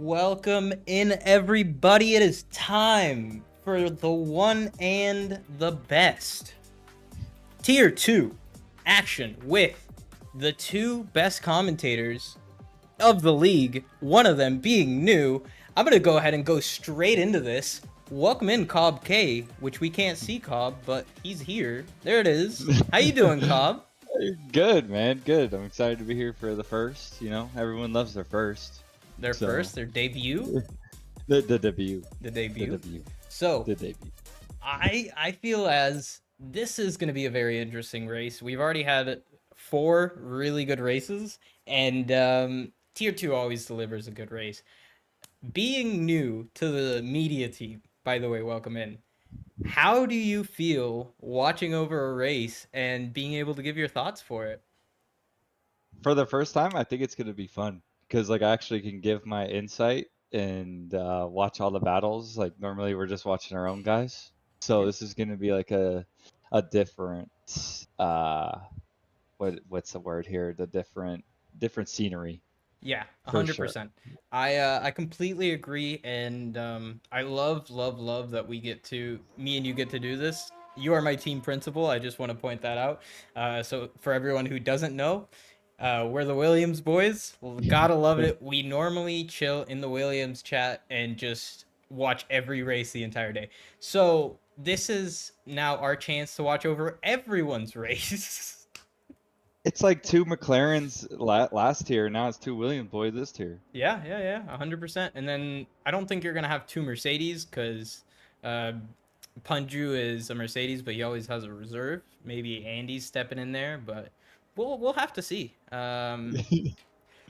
Welcome in, everybody. It is time for the one and the best Tier 2 action with the two best commentators of the league, one of them being new. I'm going to go ahead and go straight into this. Welcome in, Cobb K, which we can't see Cobb, but he's here. There it is. How you doing, Cobb? Good, man. Good. I'm excited to be here for the first. You know, everyone loves their first. Their debut? The debut. The debut. The debut. So, The debut. I feel as this is going to be a very interesting race. We've already had 4 really good races, and Tier 2 always delivers a good race. Being new to the media team, by the way, welcome in. How do you feel watching over a race and being able to give your thoughts for it? For the first time, I think it's gonna be fun because like I actually can give my insight and watch all the battles. Like normally we're just watching our own guys, so this is gonna be like a different what's the word here? The different scenery. Yeah, For sure. 100%. I completely agree, and I love that me and you get to do this. You are my team principal. I just want to point that out. So for everyone who doesn't know, we're the Williams boys. Gotta love it. We normally chill in the Williams chat and just watch every race the entire day. So this is now our chance to watch over everyone's race. It's like 2 McLarens last tier. Now it's 2 Williams boys this tier. Yeah, 100%. And then I don't think you're gonna have 2 Mercedes because Punju is a Mercedes, but he always has a reserve. Maybe Andy's stepping in there, but we'll have to see.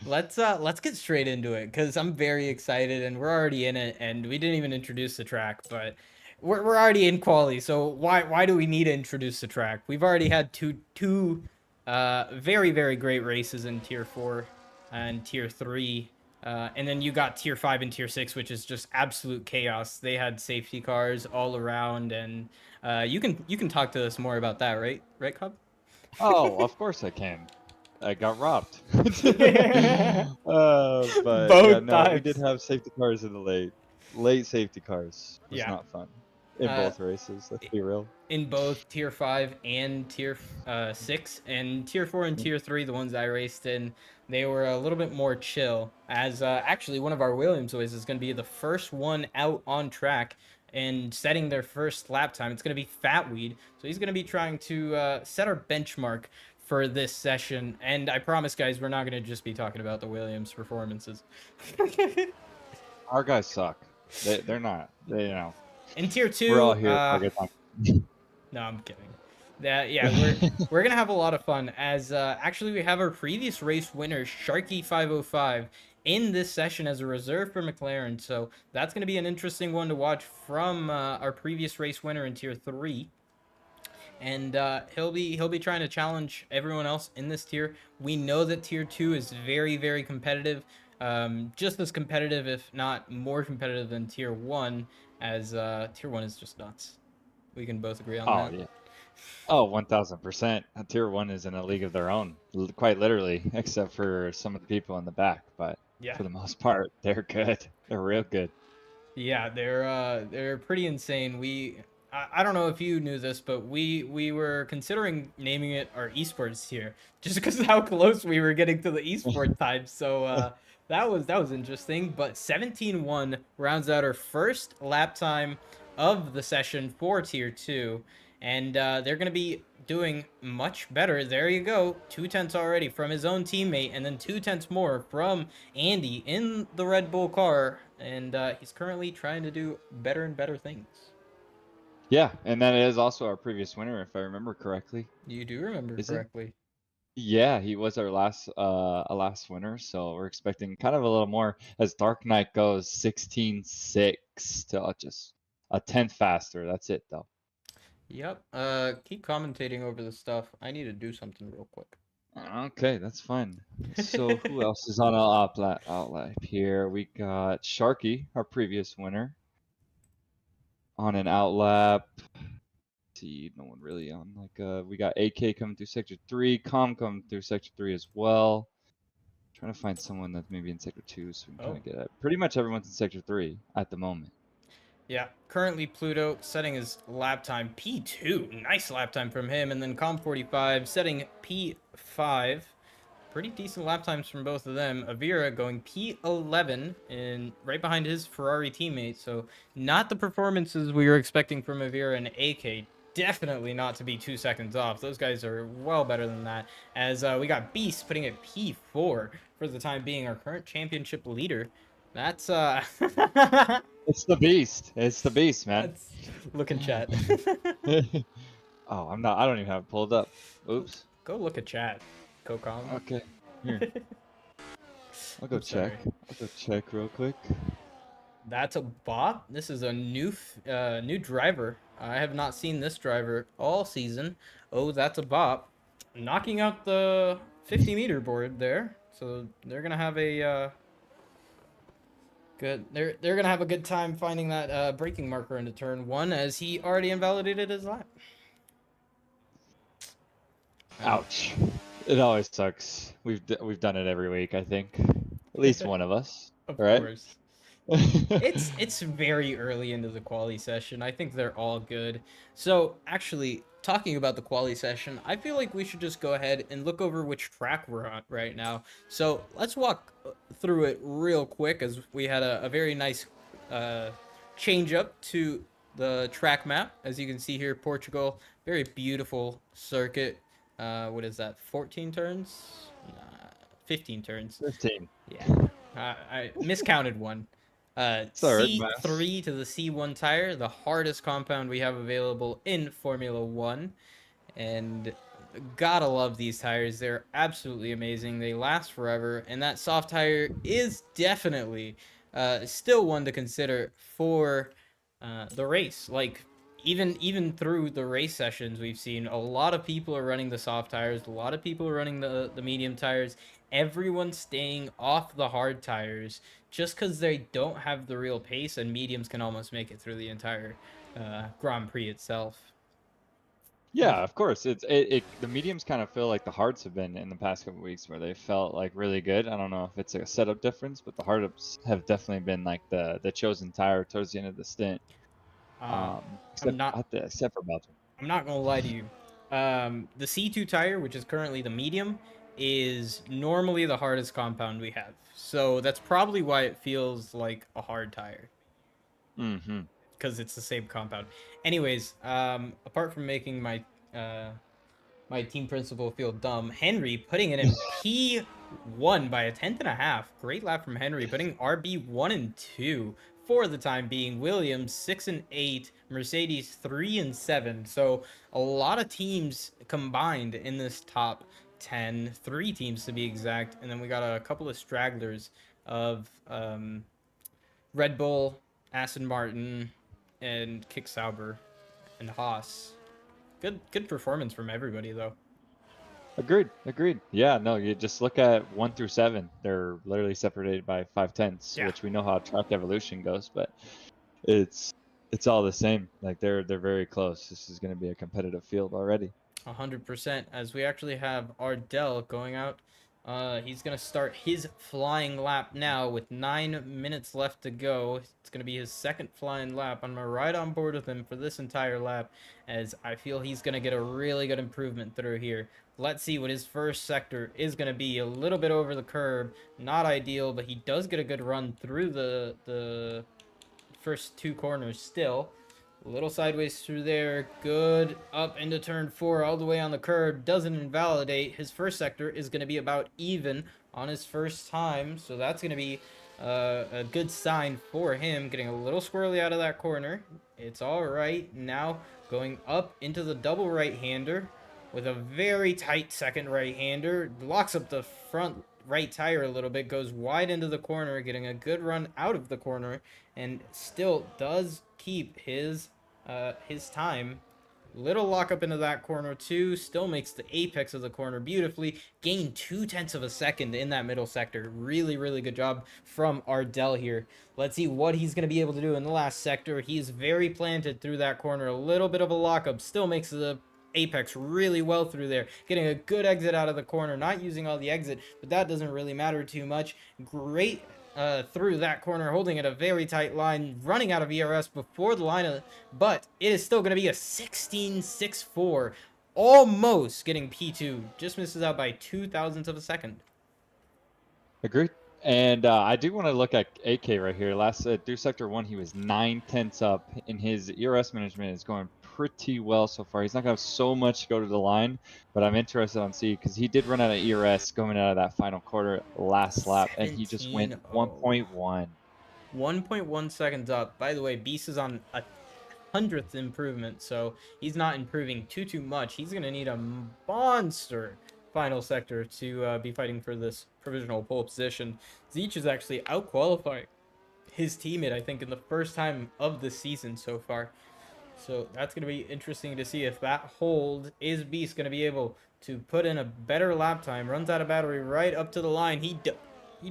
Let's get straight into it because I'm very excited and we're already in it, and we didn't even introduce the track, but we're already in quali. So why do we need to introduce the track? We've already had two very great races in Tier 4 and Tier 3. And then you got Tier 5 and Tier 6, which is just absolute chaos. They had safety cars all around, and you can talk to us more about that, right? Right, Cobb? Oh, of course I can. I got robbed. But yeah, Both no, we did times. have safety cars in the late safety cars. It was Yeah. not fun in both races. Let's be real. In both Tier 5 and Tier 6. And Tier 4 and Tier 3, the ones I raced in, they were a little bit more chill. As actually, one of our Williams boys is going to be the first one out on track and setting their first lap time. It's going to be Fatweed. So he's going to be trying to set our benchmark for this session. And I promise, guys, we're not going to just be talking about the Williams performances. Our guys suck. They're not. You know. In Tier 2, We're all here for a good time. no, I'm kidding. Yeah, we're gonna have a lot of fun as actually we have our previous race winner Sharky 505 in this session as a reserve for McLaren. So that's gonna be an interesting one to watch from our previous race winner in Tier 3. And he'll be trying to challenge everyone else in this tier. We know that Tier 2 is very competitive, just as competitive, if not more competitive than Tier 1, as Tier 1 is just nuts. We can both agree on that. Yeah. Oh, 1000%. Tier 1 is in a league of their own, quite literally, except for some of the people in the back. But Yeah. for the most part, they're good. They're real good. Yeah, they're pretty insane. I don't know if you knew this, but we were considering naming it our esports tier just because of how close we were getting to the esports time. So that was interesting. But 17-1 rounds out our first lap time of the session for Tier 2, and they're gonna be doing much better. There you go, 2/10 already from his own teammate, and then 2/10 more from Andy in the Red Bull car, and he's currently trying to do better and better things. Yeah, and that is also our previous winner, if I remember correctly. You do remember correctly. Yeah, he was our last winner, so we're expecting kind of a little more as Dark Knight goes 16-6 to just a tenth faster. That's it though. Yep. Keep commentating over the stuff. I need to do something real quick. Okay, that's fine. So who else is on our outlap here? We got Sharky, our previous winner, on an outlap. See, no one really on. Like we got AK coming through sector 3, Com coming through sector 3 as well. Trying to find someone that's maybe in sector 2 so we can Oh. kind of get it. Pretty much everyone's in sector 3 at the moment. Yeah, currently Pluto setting his lap time P2. Nice lap time from him. And then Com45 setting P5. Pretty decent lap times from both of them. Avira going P11 and right behind his Ferrari teammate. So not the performances we were expecting from Avira and AK. Definitely not to be 2 seconds off. Those guys are well better than that. As we got Beast putting it P4 for the time being, our current championship leader. That's It's the beast. It's the beast, man. That's look in chat. Oh, I'm not. I don't even have it pulled up. Oops. Go look at chat, Cocom. Okay. Here. I'll go I'm check. sorry. I'll go check real quick. That's a bot. This is a new driver. I have not seen this driver all season. Oh, that's a bot. Knocking out the 50-meter board there. So they're gonna have a good. They're gonna have a good time finding that braking marker into turn 1 as he already invalidated his lap. Ouch. It always sucks. We've done it every week, I think. At least one of us. Of right? course. It's very early into the quali session. I think they're all good. So actually, talking about the quali session, I feel like we should just go ahead and look over which track we're on right now. So let's walk through it real quick as we had a very nice change up to the track map. As you can see here, Portugal, very beautiful circuit. What is that? 14 turns? 15 turns. 15. Yeah. I miscounted one. Third, C3 to the C1 tire, the hardest compound we have available in Formula 1. And gotta love these tires. They're absolutely amazing. They last forever. And that soft tire is definitely still one to consider for the race. Like, even through the race sessions, we've seen a lot of people are running the soft tires. A lot of people are running the medium tires. Everyone's staying off the hard tires just because they don't have the real pace, and mediums can almost make it through the entire Grand Prix itself. Yeah, of course. The mediums kind of feel like the hards have been in the past couple weeks, where they felt like really good. I don't know if it's a setup difference, but the hards have definitely been like the chosen tire towards the end of the stint. Except for Belgium. I'm not gonna lie to you. The C2 tire, which is currently the medium, is normally the hardest compound we have. So that's probably why it feels like a hard tire. Mm-hmm. Because it's the same compound. Anyways, apart from making my my team principal feel dumb, Henry putting it in P1 by a 10.5. Great lap from Henry, putting RB 1 and 2 for the time being. Williams 6 and 8, Mercedes 3 and 7. So a lot of teams combined in this top 10, 3 teams to be exact, and then we got a couple of stragglers of Red Bull, Aston Martin, and Kick Sauber and Haas. Good performance from everybody though. Agreed. Yeah, no, you just look at 1 through 7. They're literally separated by 5/10, Yeah. which we know how track evolution goes, but it's all the same. Like they're very close. This is going to be a competitive field already. 100%. As we actually have Ardell going out. He's going to start his flying lap now with 9 minutes left to go. It's going to be his second flying lap. I'm right on board with him for this entire lap, as I feel he's going to get a really good improvement through here. Let's see what his first sector is going to be. A little bit over the curb. Not ideal, but he does get a good run through the first 2 corners still. A little sideways through there. Good. Up into turn 4 all the way on the curb. Doesn't invalidate. His first sector is going to be about even on his first time. So that's going to be a good sign for him. Getting a little squirrely out of that corner. It's all right. Now going up into the double right-hander with a very tight second right-hander. Locks up the front right tire a little bit. Goes wide into the corner. Getting a good run out of the corner. And still does keep his time. Little lock up into that corner too. Still makes the apex of the corner beautifully. Gained 0.2 of a second in that middle sector. Really good job from Ardell here. Let's see what he's going to be able to do in the last sector. He's very planted through that corner. A little bit of a lockup. Still makes the apex really well through there, getting a good exit out of the corner, not using all the exit, but that doesn't really matter too much. Great through that corner, holding it a very tight line, running out of ERS before the line, but it is still going to be a 16.64, almost getting P2, just misses out by 0.02 of a second. Agreed. And I do want to look at AK right here. Last through sector 1, he was 9/10 up, and his ERS management is going pretty well so far. He's not going to have so much to go to the line, but I'm interested on C because he did run out of ERS going out of that final quarter last lap, and he just went 1.1. 1.1 seconds up. By the way, Beast is on a 100th improvement, so he's not improving too much. He's going to need a monster final sector to be fighting for this provisional pole position. Zeech is actually out-qualifying his teammate, I think, in the first time of the season so far. So that's going to be interesting to see if that hold. Is Beast going to be able to put in a better lap time? Runs out of battery right up to the line. He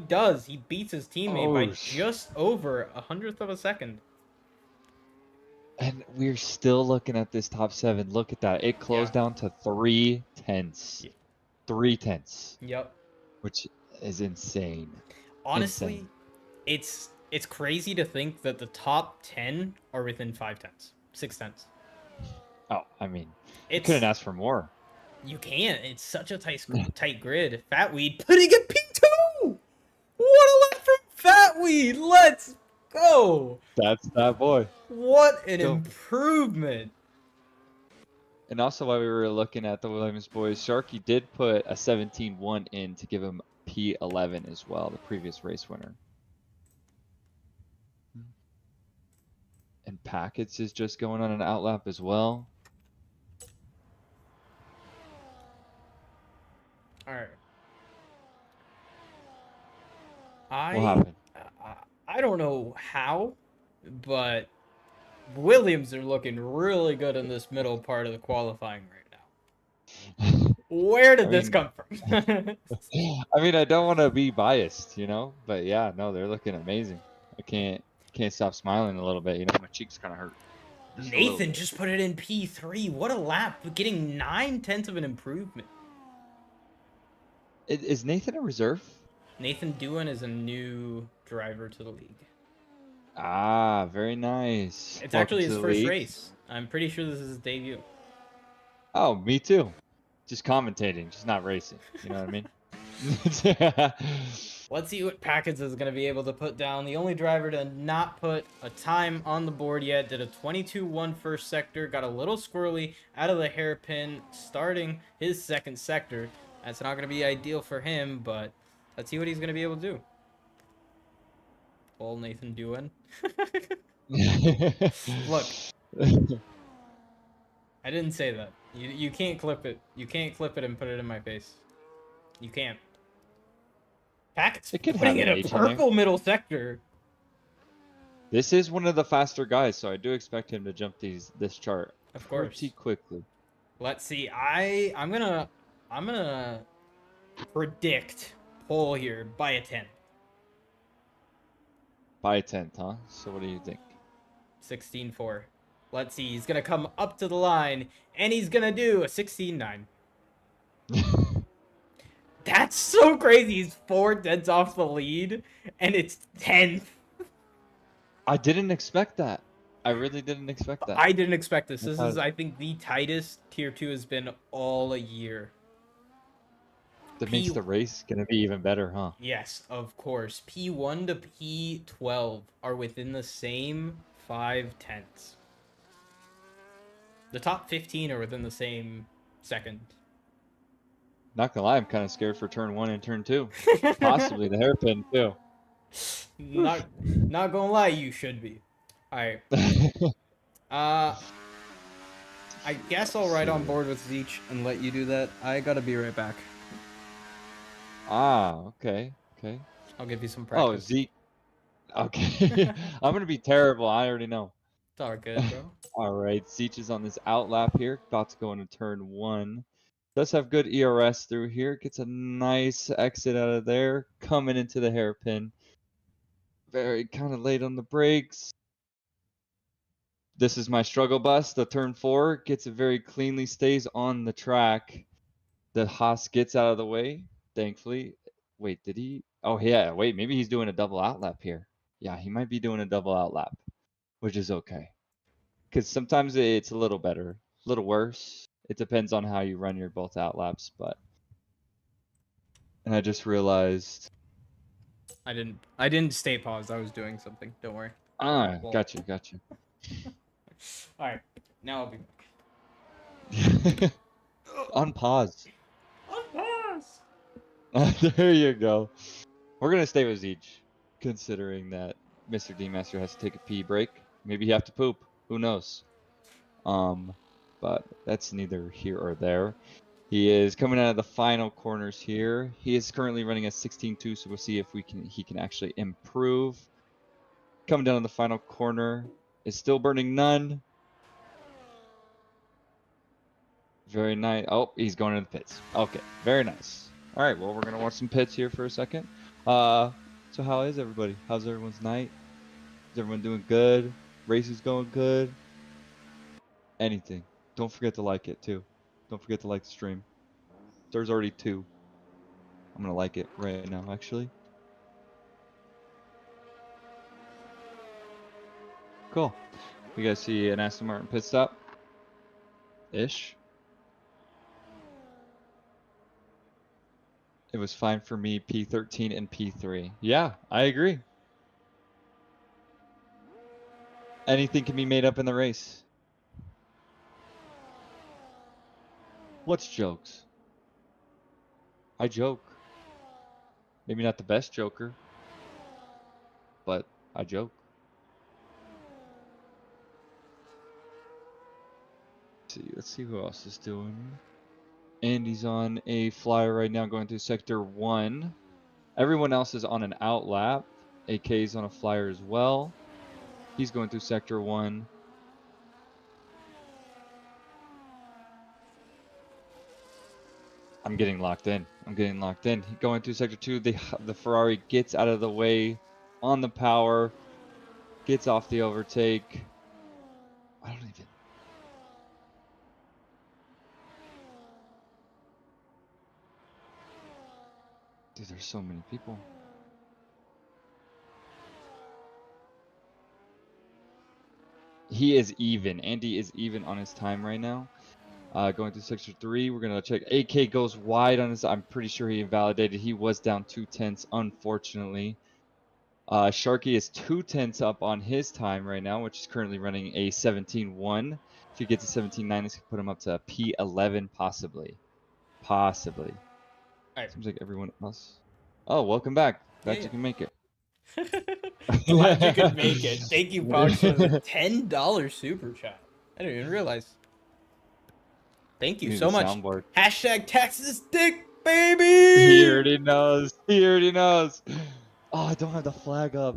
does. He beats his teammate by just over 100th of a second. And we're still looking at this top 7. Look at that. It closed down to 3/10. Yeah. 3/10. Yep. Which is insane. Honestly, it's crazy to think that the top 10 are within 5/10, 6/10. Oh, I mean, you couldn't ask for more. You can't. It's such a tight grid. Fatweed putting it P2! What a lap from Fatweed! Let's go! That's that boy. What an improvement! And also, while we were looking at the Williams boys, Sharky did put a 17.1 in to give him P11 as well, the previous race winner. And Packets is just going on an outlap as well. All right. What happened? I don't know how, but Williams are looking really good in this middle part of the qualifying right now. Where did this come from? I mean, I don't want to be biased, you know, but yeah, no, they're looking amazing. I can't stop smiling a little bit, you know, my cheeks kind of hurt. Nathan just put it in P3. What a lap, getting 9/10 of an improvement. Is Nathan a reserve? Nathan Dewan is a new driver to the league. Ah, very nice. It's actually his first race. I'm pretty sure this is his debut. Oh, me too. Just commentating, just not racing. You know what I mean? Let's see what Packets is going to be able to put down. The only driver to not put a time on the board yet. Did a 22.1 first sector. Got a little squirrely out of the hairpin, starting his second sector. That's not going to be ideal for him, but let's see what he's going to be able to do. Old Nathan Dewan. Look. I didn't say that. You can't clip it. You can't clip it and put it in my face. You can't. Packets putting in a purple middle sector. This is one of the faster guys, so I do expect him to jump this chart pretty quickly. Let's see. I'm gonna predict pole here by a 10. By a 10th, huh? So what do you think? 16.4. Let's see. He's gonna come up to the line and he's gonna do a 16.9. That's so crazy. He's 4/10 off the lead, and it's 10th. I didn't expect that. I really didn't expect that. I didn't expect this. This is, I think, the tightest Tier 2 has been all a year. That makes the race going to be even better, huh? Yes, of course. P1 to P12 are within the same 5/10. The top 15 are within the same second. Not gonna lie, I'm kind of scared for turn 1 and turn 2. Possibly the hairpin too. Not gonna lie, you should be. Alright. I guess I'll ride on board with Zeech and let you do that. I gotta be right back. Ah, okay. I'll give you some practice. Oh, Zeke. Okay. I'm gonna be terrible. I already know. It's all good, bro. All right, Zeech is on this outlap here. About to go into turn 1. Does have good ERS through here. Gets a nice exit out of there. Coming into the hairpin. Very kind of late on the brakes. This is my struggle bus. The turn 4 gets it very cleanly, stays on the track. The Haas gets out of the way, thankfully. Wait, did he? Oh, yeah. Wait, maybe he's doing a double outlap here. Yeah, he might be doing a double outlap, which is okay. Because sometimes it's a little better, a little worse. It depends on how you run your both outlaps, but. And I just realized. I didn't stay paused. I was doing something. Don't worry. Ah, Well. gotcha. All right. Now I'll be back. On pause. On pause. There you go. We're gonna stay with Zeech, considering that Mr. D-Master has to take a pee break. Maybe he have to poop. Who knows? But that's neither here or there. He is coming out of the final corners here. He is currently running a 16.2, so we'll see if he can actually improve. Coming down on the final corner is still burning none. Very nice. Oh, he's going into the pits. Okay, very nice. All right, well, we're gonna watch some pits here for a second. So how is everybody? How's everyone's night? Is everyone doing good? Race is going good? Anything. Don't forget to like it too. Don't forget to like the stream. There's already 2. I'm gonna like it right now, actually. Cool. You guys see an Aston Martin pit stop? Ish. It was fine for me, P13 and P3. Yeah, I agree. Anything can be made up in the race. What's jokes? I joke. Maybe not the best joker, but I joke. Let's see who else is doing. Andy's on a flyer right now going through sector 1. Everyone else is on an outlap. AK's on a flyer as well. He's going through sector 1. I'm getting locked in. Going through sector 2. The Ferrari gets out of the way on the power. Gets off the overtake. I don't even. Dude, there's so many people. He is even. Andy is even on his time right now. Going through sector 3, we're going to check. AK goes wide on his. I'm pretty sure he invalidated. He was down 2/10, unfortunately. Sharky is 2/10 up on his time right now, which is currently running a 17.1. If he gets a 17.9, this could put him up to a P11, possibly. Possibly. All right. Seems like everyone else. Oh, welcome back. Glad Yeah. you can make it. Glad you could make it. Thank you, Pox, for the $10 super chat. I didn't even realize. Thank you Need so a much. soundboard. Hashtag Texas Dick, baby! He already knows. He already knows. Oh, I don't have the flag up.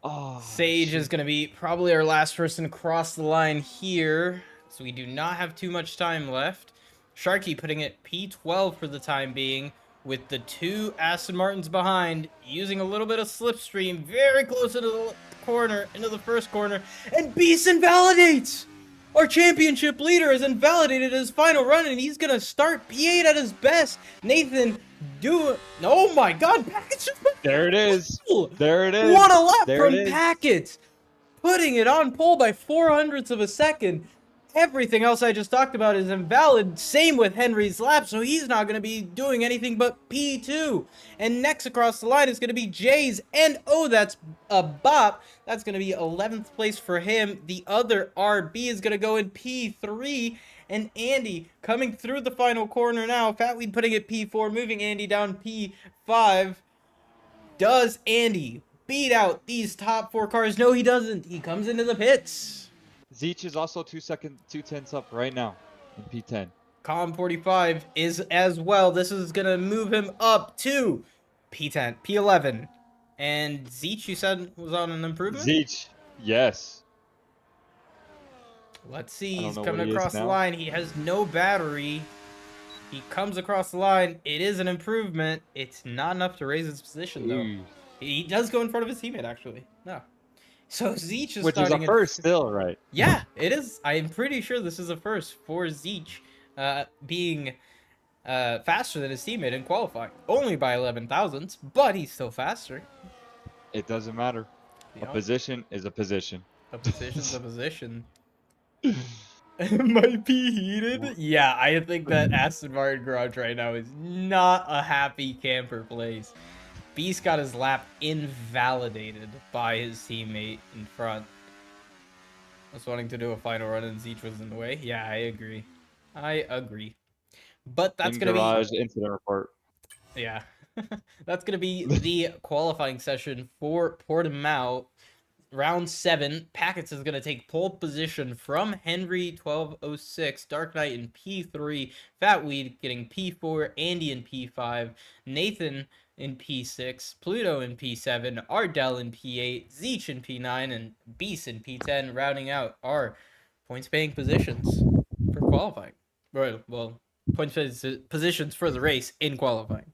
Oh, Sage shit. is going to be probably our last person across the line here. So we do not have too much time left. Sharky putting it P12 for the time being, with the 2 Aston Martins behind, using a little bit of slipstream very close into the corner, into the first corner, and Beast invalidates! Our championship leader has invalidated his final run, and he's gonna start P8 at his best. Nathan, oh my God, Packets just There it is. There it is. What a lap there from it is. Packets, putting it on pole by 0.04 of a second. Everything else I just talked about is invalid. Same with Henry's lap, so he's not going to be doing anything but P2. And next across the line is going to be Jay's. And oh, that's a bop. That's going to be 11th place for him. The other RB is going to go in P3. And Andy coming through the final corner now. Fatweed putting it P4, moving Andy down P5. Does Andy beat out these top 4 cars? No, he doesn't. He comes into the pits. Zeech is also 2/10 up right now in P10. Com45 is as well. This is going to move him up to P10, P11. And Zeech, you said, was on an improvement? Zeech, yes. Let's see. I don't He's know coming what he is across the now. line. He has no battery. He comes across the line. It is an improvement. It's not enough to raise his position, though. Ooh. He does go in front of his teammate, actually. No. So Zeech is which is starting a first still, right? Yeah, it is. I'm pretty sure this is a first for Zeech, being faster than his teammate in qualifying. Only by 11 thousandths, but he's still faster. It doesn't matter. You A know, position is a position. a position's a position. Might be heated. Yeah, I think that Aston Martin garage right now is not a happy camper place. Beast got his lap invalidated by his teammate in front. Was wanting to do a final run and Zeech was in the way. Yeah, I agree. I agree. But that's going to be... garage incident report. Yeah. That's going to be the qualifying session for Portimao. Round 7, Packets is going to take pole position from Henry 1206, Dark Knight in P3, Fatweed getting P4, Andy in P5, Nathan in P6, Pluto in P7, Ardell in P8, Zeech in P9, and Beast in P10, rounding out our points paying positions for qualifying. Well, points positions for the race in qualifying.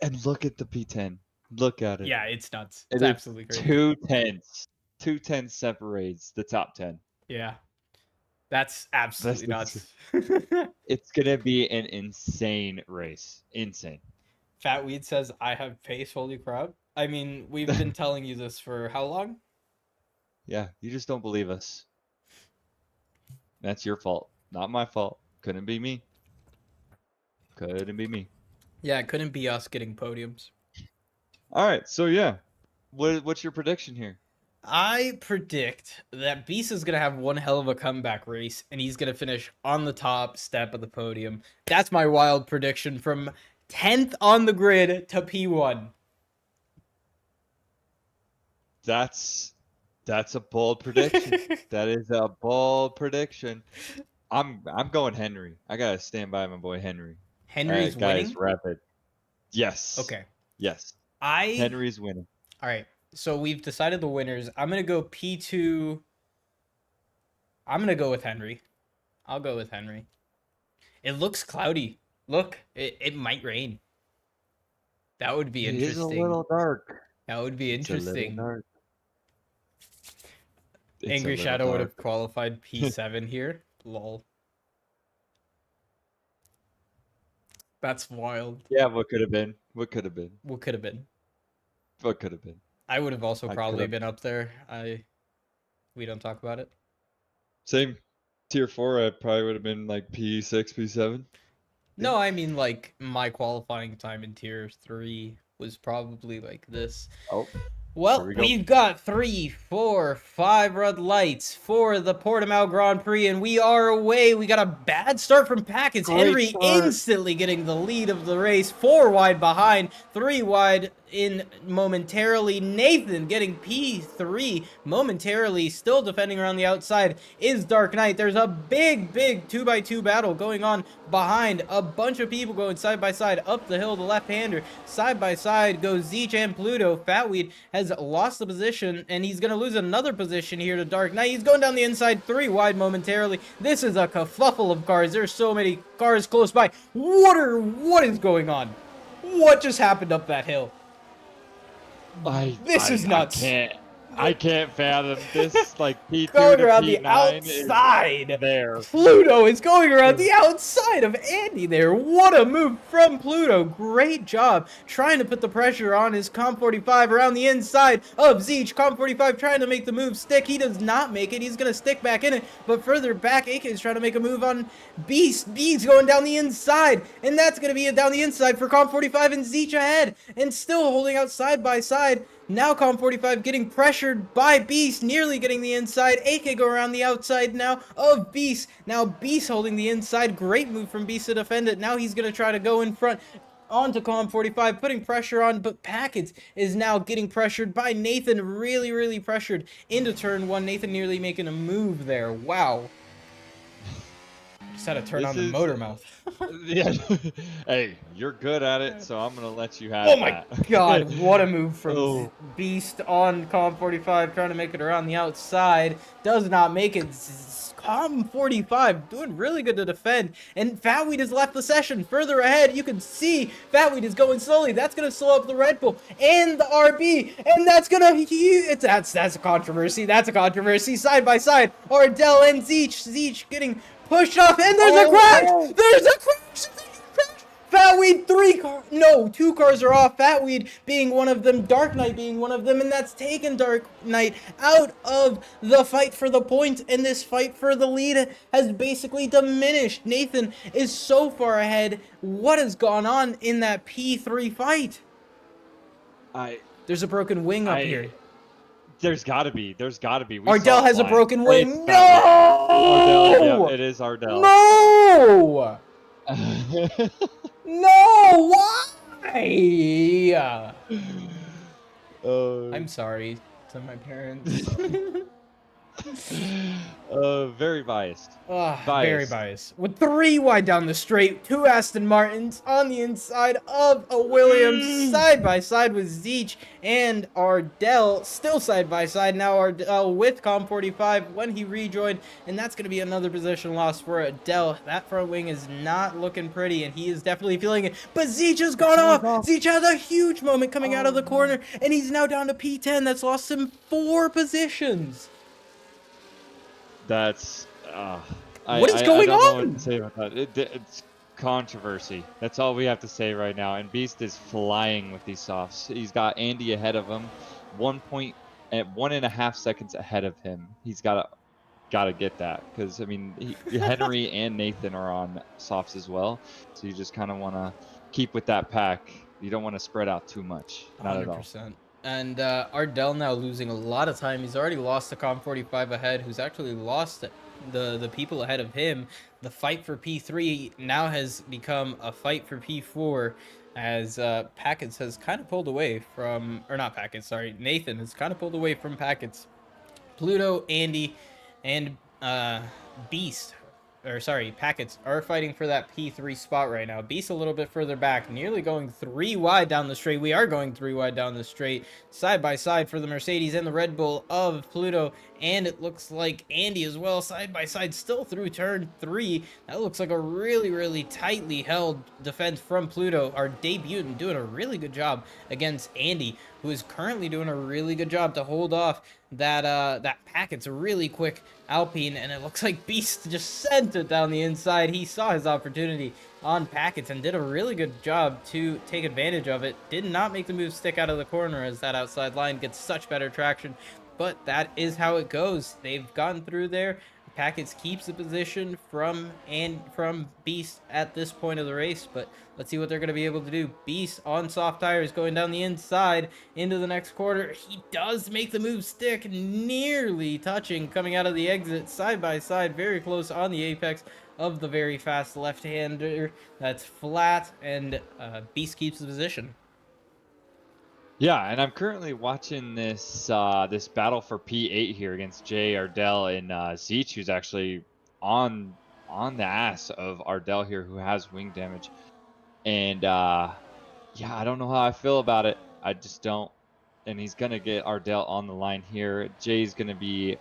And look at the P10. Look at it. Yeah, it's nuts. It It's is absolutely crazy. 2 tenths. 2 tenths separates the top 10. Yeah. That's absolutely nuts. It's going to be an insane race. Insane. Fatweed says, I have pace, holy crap. I mean, we've been telling you this for how long? Yeah, you just don't believe us. That's your fault. Not my fault. Couldn't be me. Couldn't be me. Yeah, it couldn't be us getting podiums. All right, so yeah. What's your prediction here? I predict that Beast is going to have one hell of a comeback race, and he's going to finish on the top step of the podium. That's my wild prediction from 10th on the grid to P1. That's a bold prediction. That is a bold prediction. I'm going Henry. I gotta stand by my boy Henry. Henry's guys, winning? rapid. Yes. Okay. Yes. Henry's winning. All right. So we've decided the winners. I'm going to go P2. I'm going to go with Henry. I'll go with Henry. It looks cloudy. Look, it might rain. That would be interesting. It is a little dark. That would be interesting. It's Angry Shadow would have qualified P7 here. Lol. That's wild. Yeah, what could have been? What could have been? What could have been? What could have been? I would have also probably been up there. We don't talk about it. Same. Tier 4, I probably would have been like P6, P7. No, I mean like my qualifying time in tier 3 was probably like this. Oh. Well, we've got 3, 4, 5 red lights for the Portimao Grand Prix, and we are away. We got a bad start from Packets. Henry instantly getting the lead of the race. 4 wide behind, 3 wide in momentarily. Nathan getting P3 momentarily, still defending around the outside is Dark Knight. There's a big 2x2 battle going on behind. A bunch of people going side by side up the hill. The left-hander side by side goes Zeech and Pluto. Fatweed has lost the position, and he's going to lose another position here to Dark Knight. He's going down the inside, 3 wide momentarily. This is a kerfuffle of cars. There's so many cars close by. What is going on? What just happened up that hill? This is nuts. I can't fathom this. Like P2 going to around P9 the outside. There. Pluto is going around the outside of Andy there. What a move from Pluto. Great job trying to put the pressure on his Comp 45 around the inside of Zeech. Comp 45 trying to make the move stick. He does not make it. He's going to stick back in it. But further back, AK is trying to make a move on Beast. Beast going down the inside. And that's going to be it down the inside for Comp 45 and Zeech ahead. And still holding out side by side. Now Comp 45 getting pressured by Beast, nearly getting the inside. AK go around the outside now of Beast. Now Beast holding the inside. Great move from Beast to defend it. Now he's going to try to go in front onto Comp 45, putting pressure on, but Packets is now getting pressured by Nathan. Really pressured into turn 1. Nathan nearly making a move there. Wow. Just had to turn This on the is motor mouth. yeah. Hey, you're good at it, so I'm gonna let you have Oh my that. god, what a move from Oh. Beast on Com 45, trying to make it around the outside. Does not make it. Com 45 doing really good to defend. And Fatweed has left the session further ahead. You can see Fatweed is going slowly. That's going to slow up the Red Bull and the RB. And that's going to... That's a controversy. That's a controversy. Side by side. Ardell and Zeech. Zeech getting pushed off. And there's a crash! There's a crash! Fatweed, two cars are off. Fatweed being one of them, Dark Knight being one of them, and that's taken Dark Knight out of the fight for the point, and this fight for the lead has basically diminished. Nathan is so far ahead. What has gone on in that P3 fight? There's a broken wing up here. There's gotta be. We Ardell saw it has a flying. broken Hey, wing. Ardell, No! yeah, it is Ardell. No! No! Why? I'm sorry to my parents. Very biased. Very biased. With 3 wide down the straight, 2 Aston Martins on the inside of a Williams, side by side with Zeech and Ardell, still side by side. Now Ardell with Com 45 when he rejoined, and that's going to be another position loss for Ardell. That front wing is not looking pretty, and he is definitely feeling it. But Zeech has gone off. Zeech has a huge moment coming out of the corner, and he's now down to P10. That's lost him 4 positions. That's what is going I don't know on? what to say about that. It's controversy. That's all we have to say right now. And Beast is flying with these softs. He's got Andy ahead of him, 1.5 seconds ahead of him. He's gotta get that, because I mean Henry and Nathan are on softs as well. So you just kind of want to keep with that pack. You don't want to spread out too much. Not 100%. At all. And Ardell now losing a lot of time. He's already lost to Com 45 ahead, who's actually lost the people ahead of him. The fight for P3 now has become a fight for P4, as Packets has kind of pulled away from, or not Packets, sorry, Nathan has kind of pulled away from Packets. Pluto, Andy, and Beast, or sorry, Packets are fighting for that P3 spot right now. Beast a little bit further back, nearly going 3 wide down the straight. We are going 3 wide down the straight, side by side for the Mercedes and the Red Bull of Pluto, and it looks like Andy as well, side by side, still through turn 3. That looks like a really, really tightly held defense from Pluto. Our debutant doing a really good job against Andy, who is currently doing a really good job to hold off that Packet's really quick Alpine, and it looks like Beast just sent it down the inside. He saw his opportunity on Packets and did a really good job to take advantage of it. Did not make the move stick out of the corner, as that outside line gets such better traction, but that is how it goes. They've gotten through there. Packets keeps the position from Beast at this point of the race, but let's see what they're going to be able to do. Beast on soft tires going down the inside into the next quarter. He does make the move stick, nearly touching, coming out of the exit, side by side, very close on the apex of the very fast left-hander. That's flat, and Beast keeps the position. Yeah, and I'm currently watching this this battle for P8 here against Jay, Ardell, and Zeech, who's actually on the ass of Ardell here, who has wing damage. And yeah, I don't know how I feel about it. I just don't. And he's gonna get Ardell on the line here. Jay's gonna be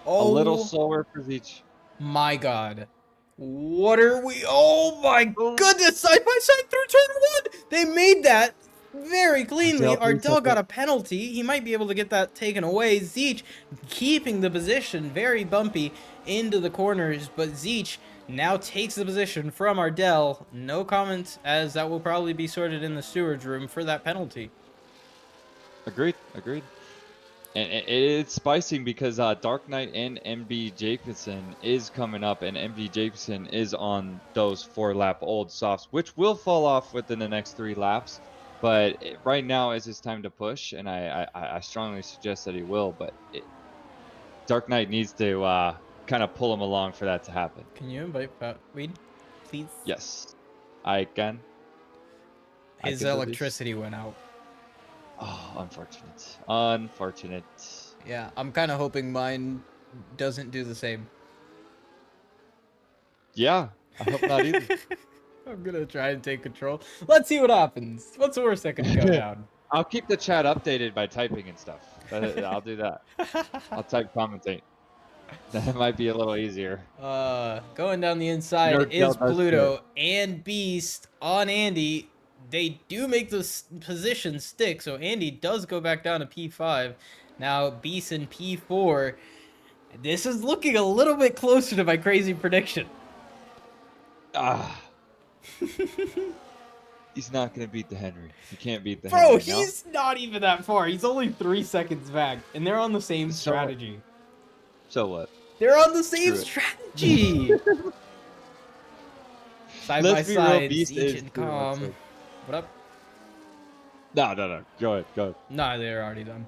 a little slower for Zeech. My God. What are we? Oh my goodness! Side by side through turn 1! They made that very cleanly. Ardell got a penalty. He might be able to get that taken away. Zeech keeping the position, very bumpy into the corners, but Zeech now takes the position from Ardell. No comments, as that will probably be sorted in the steward's room for that penalty. Agreed. And it's spicing because Dark Knight and MB Jacobson is coming up, and MB Jacobson is on those 4-lap old softs, which will fall off within the next 3 laps. But right now is his time to push, and I strongly suggest that he will. But Dark Knight needs to kind of pull him along for that to happen. Can you invite Fatweed, please? Yes, I can. His electricity went out. Oh, unfortunate. Yeah, I'm kind of hoping mine doesn't do the same. Yeah, I hope not either. I'm gonna try and take control. Let's see what happens. What's the worst that could go down? I'll keep the chat updated by typing and stuff. I'll do that. I'll type commentate. That might be a little easier. Going down the inside Nerd is Tail does good. Pluto and Beast on Andy. They do make the position stick, so Andy does go back down to P5. Now Beast in P4. This is looking a little bit closer to my crazy prediction. Ah. He's not gonna beat the Henry. He can't beat the Bro, Henry. he's not even that far. He's only 3 seconds back, and they're on the same strategy. So what? They're on the same Screw it. strategy. Side by Let's be real, side, Beast Siege is and doing what's Calm. up. What up? No. Go ahead. Nah, they're already done.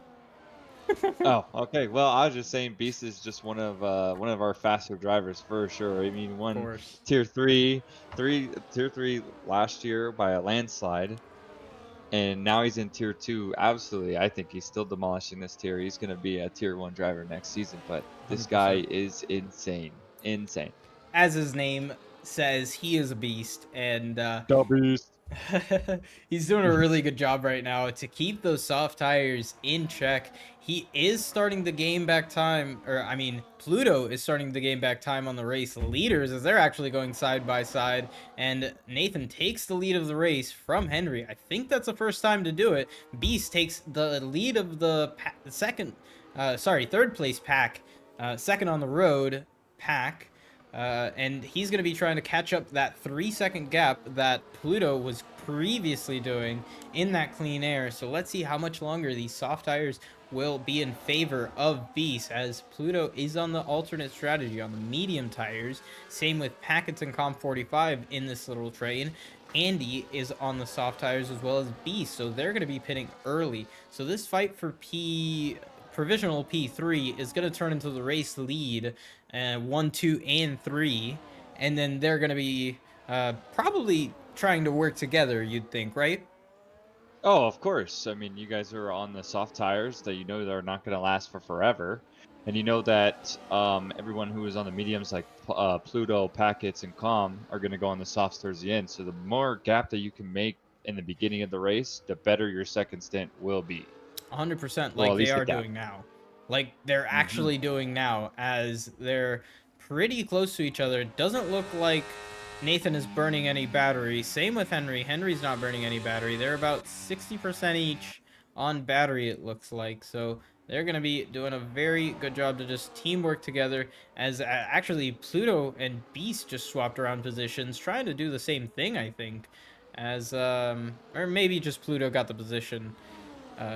Oh, okay. Well, I was just saying, Beast is just one of our faster drivers for sure. I mean, won tier three last year by a landslide, and now he's in tier 2. Absolutely, I think he's still demolishing this tier. He's gonna be a tier 1 driver next season. But this 100%. guy is insane. As his name says, he is a beast, and The Beast. he's doing a really good job right now to keep those soft tires in check. He is starting to gain back time, or I mean, Pluto is starting to gain back time on the race leaders as they're actually going side by side, and Nathan takes the lead of the race from Henry. I think that's the first time to do it. Beast takes the lead of the third place pack, second on the road pack. And he's going to be trying to catch up that 3-second gap that Pluto was previously doing in that clean air. So let's see how much longer these soft tires will be in favor of Beast, as Pluto is on the alternate strategy on the medium tires. Same with Packets and Comp 45 in this little train. Andy is on the soft tires as well as Beast, so they're going to be pitting early. So this fight for provisional P3 is going to turn into the race lead, 1, 2, and 3, and then they're going to be probably trying to work together, you'd think, right? Oh, of course. I mean, you guys are on the soft tires that you know they're not going to last for forever. And you know that everyone who is on the mediums like Pluto, Packets, and Calm are going to go on the softs towards the end. So the more gap that you can make in the beginning of the race, the better your second stint will be. 100%, like they are doing now. Like they're actually doing now, as they're pretty close to each other. It doesn't look like Nathan is burning any battery. Same with Henry. Henry's not burning any battery. They're about 60% each on battery, it looks like. So they're going to be doing a very good job to just teamwork together, as actually Pluto and Beast just swapped around positions, trying to do the same thing, I think. As, or maybe just Pluto got the position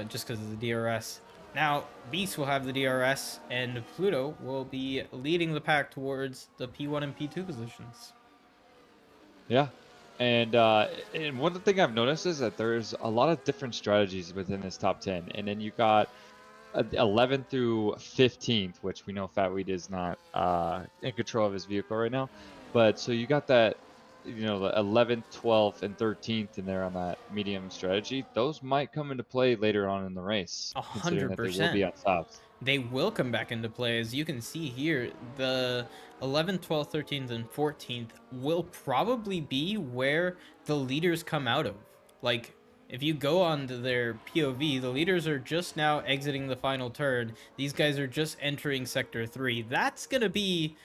just because of the DRS. Now, Beast will have the DRS, and Pluto will be leading the pack towards the P1 and P2 positions. Yeah. And one thing I've noticed is that there's a lot of different strategies within this top 10. And then you got 11th through 15th, which we know Fatweed is not in control of his vehicle right now. But so you got that, you know, the 11th, 12th, and 13th in there on that medium strategy. Those might come into play later on in the race. 100%. They will be on softs. They will come back into play. As you can see here, the 11th, 12th, 13th, and 14th will probably be where the leaders come out of. Like, if you go on to their POV, the leaders are just now exiting the final turn. These guys are just entering Sector 3. That's going to be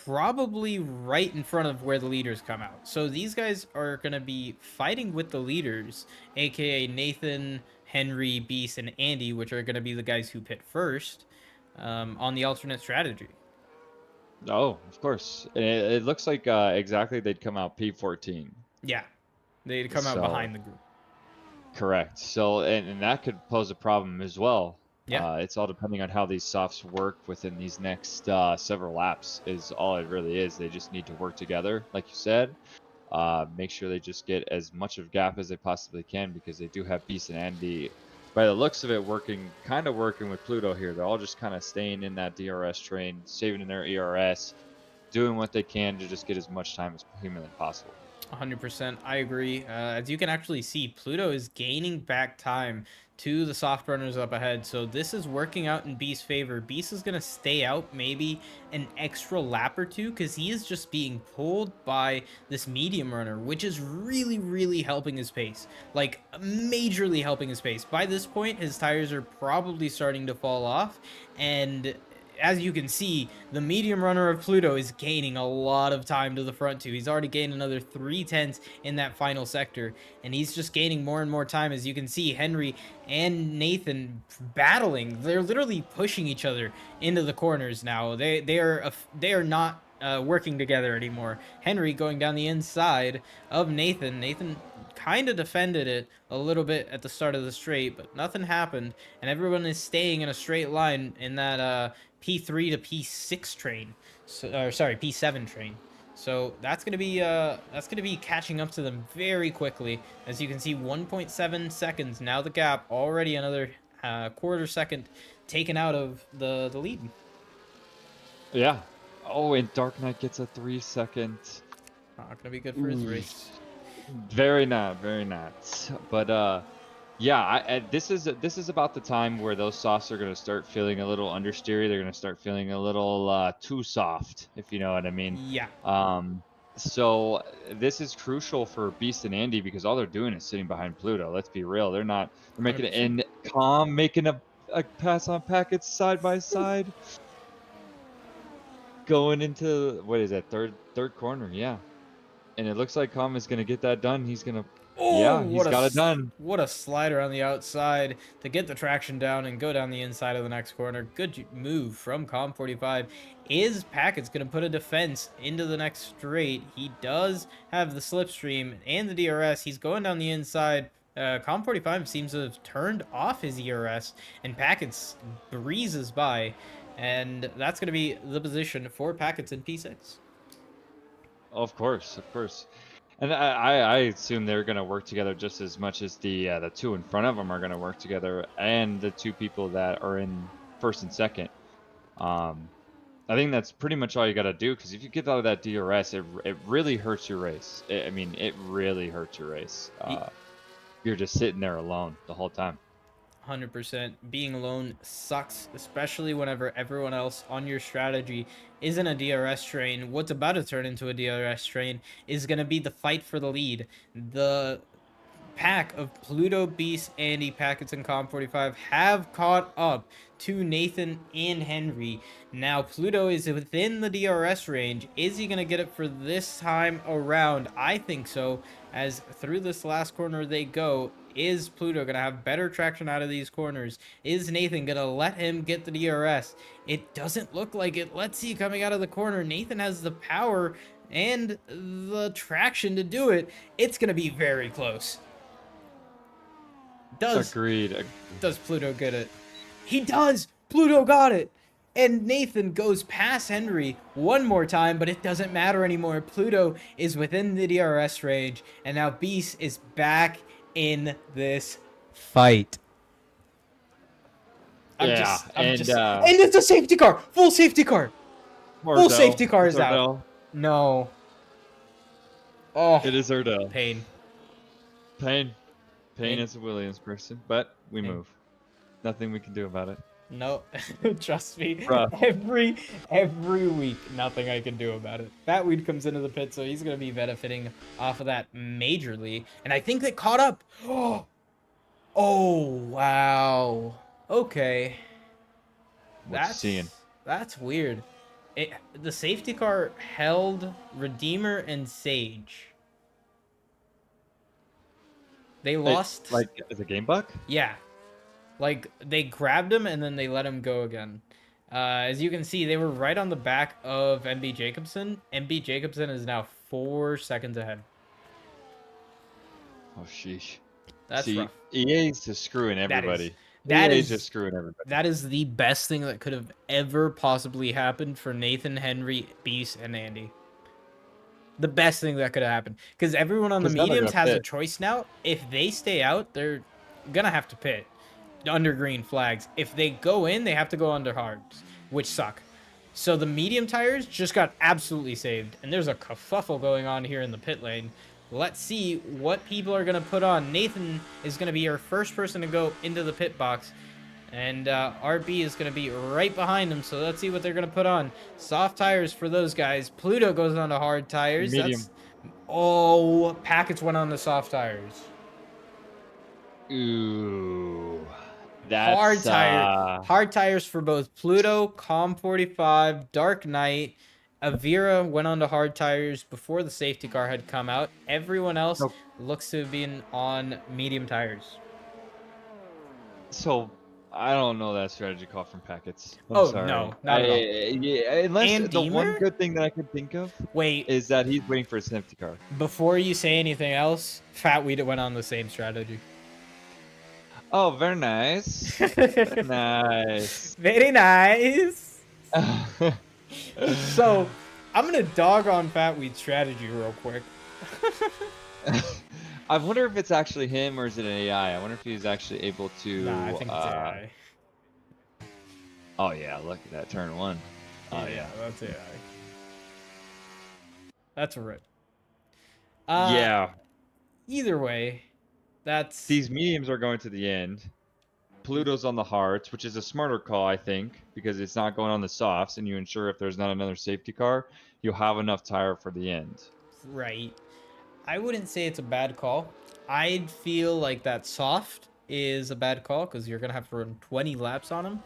probably right in front of where the leaders come out. So these guys are going to be fighting with the leaders, aka Nathan, Henry, Beast, and Andy, which are going to be the guys who pit first on the alternate strategy. Oh, of course. It looks like exactly they'd come out P14. Yeah, they'd come out behind the group. Correct. So, and that could pose a problem as well. Yeah. It's all depending on how these softs work within these next several laps is all it really is. They just need to work together, like you said. Make sure they just get as much of gap as they possibly can, because they do have Beast and Andy, by the looks of it, kind of working with Pluto here. They're all just kind of staying in that DRS train, saving in their ERS, doing what they can to just get as much time as humanly possible. 100%. I agree. As you can actually see, Pluto is gaining back time to the soft runners up ahead. So this is working out in Beast's favor. Beast is going to stay out maybe an extra lap or two because he is just being pulled by this medium runner, which is really, really helping his pace. Like, majorly helping his pace. By this point, his tires are probably starting to fall off, and as you can see, the medium runner of Pluto is gaining a lot of time to the front too. He's already gained another 3/10 in that final sector, and he's just gaining more and more time. As you can see, Henry and Nathan battling. They're literally pushing each other into the corners now. They are not working together anymore. Henry going down the inside of Nathan. Nathan kind of defended it a little bit at the start of the straight, but nothing happened, and everyone is staying in a straight line in that P3 to P6 train. So, or sorry, P7 train. So that's gonna be catching up to them very quickly. As you can see, 1.7 seconds now. The gap already another quarter second taken out of the lead. Yeah. Oh, and Dark Knight gets a 3-second. Not gonna be good for his race. Very not, very not. But yeah, this is about the time where those softs are gonna start feeling a little understeery. They're gonna start feeling a little too soft, if you know what I mean. Yeah. So this is crucial for Beast and Andy because all they're doing is sitting behind Pluto. Let's be real. They're making it in calm, making a pass on packets side by side. Going into what is that third corner? Yeah, and it looks like Calm is gonna get that done. He's gonna, yeah, he's got it done. What a slider on the outside to get the traction down and go down the inside of the next corner. Good move from Com45. Is Packet's gonna put a defense into the next straight? He does have the slipstream and the DRS. He's going down the inside. Com45 seems to have turned off his ERS, and Packets breezes by. And that's going to be the position for Packets in P6. Of course, of course. And I assume they're going to work together just as much as the two in front of them are going to work together, and the two people that are in first and second. I think that's pretty much all you got to do, because if you get out of that DRS, it really hurts your race. I mean, it really hurts your race. You're just sitting there alone the whole time. 100%. Being alone sucks, especially whenever everyone else on your strategy isn't a DRS train. What's about to turn into a DRS train is going to be the fight for the lead. The pack of Pluto, Beast, Andy, Packets, and Com45 have caught up to Nathan and Henry. Now, Pluto is within the DRS range. Is he going to get it for this time around? I think so, as through this last corner they go. Is Pluto going to have better traction out of these corners? Is Nathan going to let him get the DRS? It doesn't look like it. Let's see, coming out of the corner, Nathan has the power and the traction to do it. It's going to be very close. Agreed. Does Pluto get it? He does! Pluto got it! And Nathan goes past Henry one more time, but it doesn't matter anymore. Pluto is within the DRS range, and now Beast is back in this fight. And it's a safety car! Full safety car! Full safety car is out. No. Oh. It is Erdell. Pain. Pain is a Williams person, but we move. Nothing we can do about it. No, trust me. Rough. Every week, nothing I can do about it. Fatweed comes into the pit, so he's going to be benefiting off of that majorly. And I think they caught up. Oh, wow. Okay. That's weird. The safety car held Redeemer and Sage. They lost. Like as a game buck? Yeah. Like, they grabbed him and then they let him go again. As you can see, they were right on the back of MB Jacobson. MB Jacobson is now 4 seconds ahead. Oh, sheesh. That's rough. EA's just screwing everybody. EA's just screwing everybody. That is the best thing that could have ever possibly happened for Nathan, Henry, Beast, and Andy. The best thing that could have happened. Because everyone on the mediums has a choice now. If they stay out, they're going to have to pit under green flags. If they go in, they have to go under hards, which suck. So the medium tires just got absolutely saved. And there's a kerfuffle going on here in the pit lane. let's see what people are going to put on. Nathan is going to be our first person to go into the pit box. And RB is going to be right behind him. So let's see what they're going to put on. Soft tires for those guys. Pluto goes on to hard tires. Medium. Oh, Packets went on the soft tires. Ooh. Hard That's hard tires for both Pluto, Com 45, Dark Knight. Avira went on to hard tires before the safety car had come out. Everyone else so, looks to have been on medium tires. so I don't know that strategy call from Packets. I'm Oh, sorry. no, not at all. Yeah, unless And the one Deemer? good thing that I could think of Wait, is that he's waiting for a safety car. before you say anything else, Fatweed went on the same strategy. Oh, very nice. Very nice. Very nice. So, I'm gonna dog on Fatweed's strategy real quick. I wonder if it's actually him or is it an AI? I wonder if he's actually able to. Nah, I think it's AI. Oh yeah, look at that turn one. Oh yeah. That's AI. That's a rip. Yeah. Either way, that's These mediums are going to the end. Pluto's on the hards, which is a smarter call, I think, because it's not going on the softs, and you ensure if there's not another safety car, you'll have enough tire for the end. right. I wouldn't say it's a bad call. I'd feel like that soft is a bad call because you're gonna have to run 20 laps on him,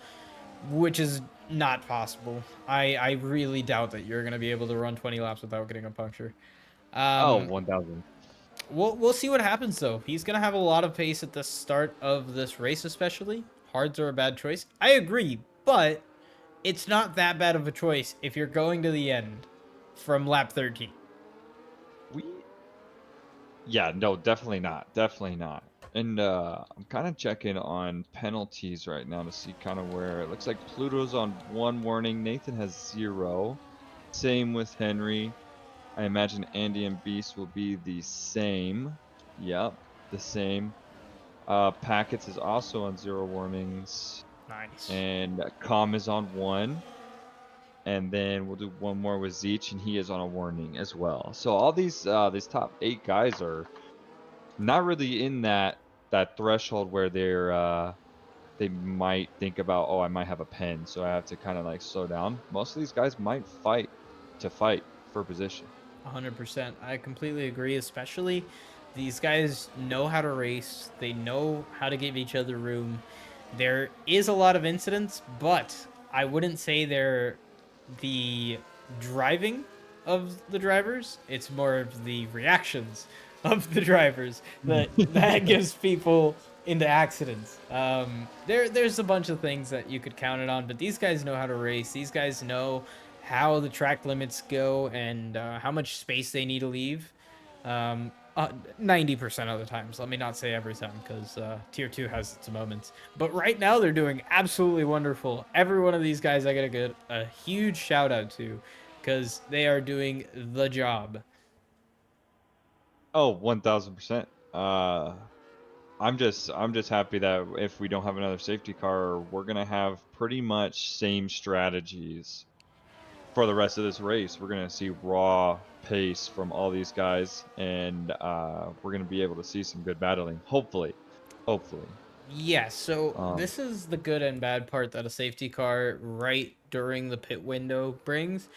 which is not possible. I really doubt that you're gonna be able to run 20 laps without getting a puncture. Oh, 1,000. We'll see what happens though. He's gonna have a lot of pace at the start of this race, especially. Hards are a bad choice. I agree, but it's not that bad of a choice if you're going to the end from lap 13. Yeah, no, definitely not. Definitely not. And I'm kind of checking on penalties right now to see kind of where it looks like Pluto's on 1 warning. Nathan has 0. Same with Henry. I imagine Andy and Beast will be the same. Yep, the same. Packets is also on 0 warnings. Nice. And Com is on 1. And then we'll do one more with Zeech, and he is on a warning as well. So all these top 8 guys are not really in that threshold where they might think about, oh, I might have a pen, so I have to kind of like slow down. Most of these guys might fight for position. 100%. I completely agree, especially these guys know how to race. They know how to give each other room. There is a lot of incidents, but I wouldn't say they're the driving of the drivers. It's more of the reactions of the drivers that gives people into accidents. There's a bunch of things that you could count it on, but these guys know how to race. These guys know how the track limits go and how much space they need to leave. 90% of the times. Let me not say every time, because Tier 2 has its moments. But right now, they're doing absolutely wonderful. Every one of these guys I gotta give a huge shout out to, because they are doing the job. Oh, 1,000%. I'm just happy that if we don't have another safety car, we're gonna have pretty much same strategies for the rest of this race. We're gonna see raw pace from all these guys, and we're gonna be able to see some good battling. Hopefully. Yeah, so this is the good and bad part that a safety car right during the pit window brings.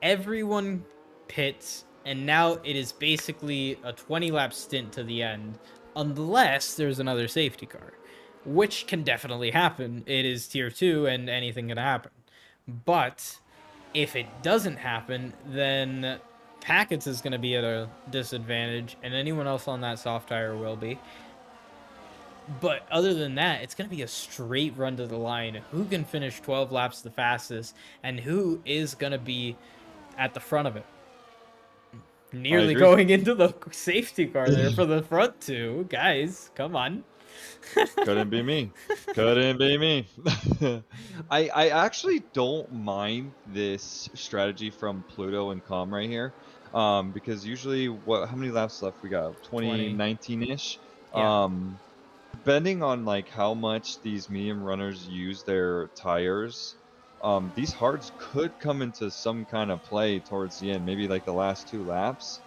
Everyone pits, and now it is basically a 20-lap stint to the end, unless there's another safety car, which can definitely happen. It is Tier 2, and anything can happen. But if it doesn't happen, then Packets is going to be at a disadvantage, and anyone else on that soft tire will be. But other than that, it's going to be a straight run to the line. Who can finish 12 laps the fastest, and who is going to be at the front of it? Nearly going into the safety car there for the front two. Guys, come on. Couldn't be me. Couldn't be me. I actually don't mind this strategy from Pluto and Com right here. Because usually how many laps left we got? 2019-ish. Yeah. Depending on like how much these medium runners use their tires, these hards could come into some kind of play towards the end, maybe like the last 2 laps.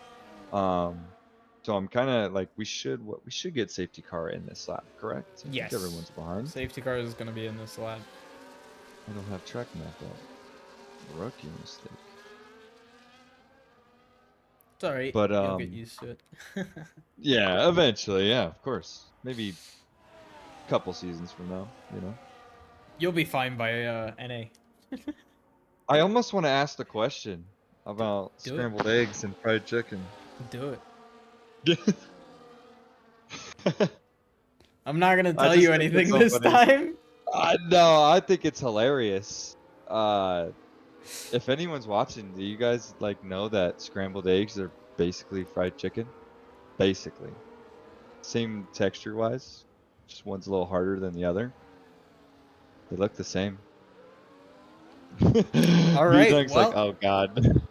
So I'm kind of like, we should get safety car in this lap, correct? I Yes. think everyone's behind. Safety car is going to be in this lap. I don't have track map up. Rookie mistake. It's all right. But You'll get used to it. yeah, eventually, yeah, of course. Maybe a couple seasons from now, you know. You'll be fine by NA. I almost want to ask the question about Do it. scrambled eggs and fried chicken. Do it. I'm not gonna tell just you think it's anything so this funny. time. No, I think it's hilarious. If anyone's watching, do you guys like know that scrambled eggs are basically fried chicken? Basically. Same texture wise. Just one's a little harder than the other. They look the same. All right, Dunk's like, oh god.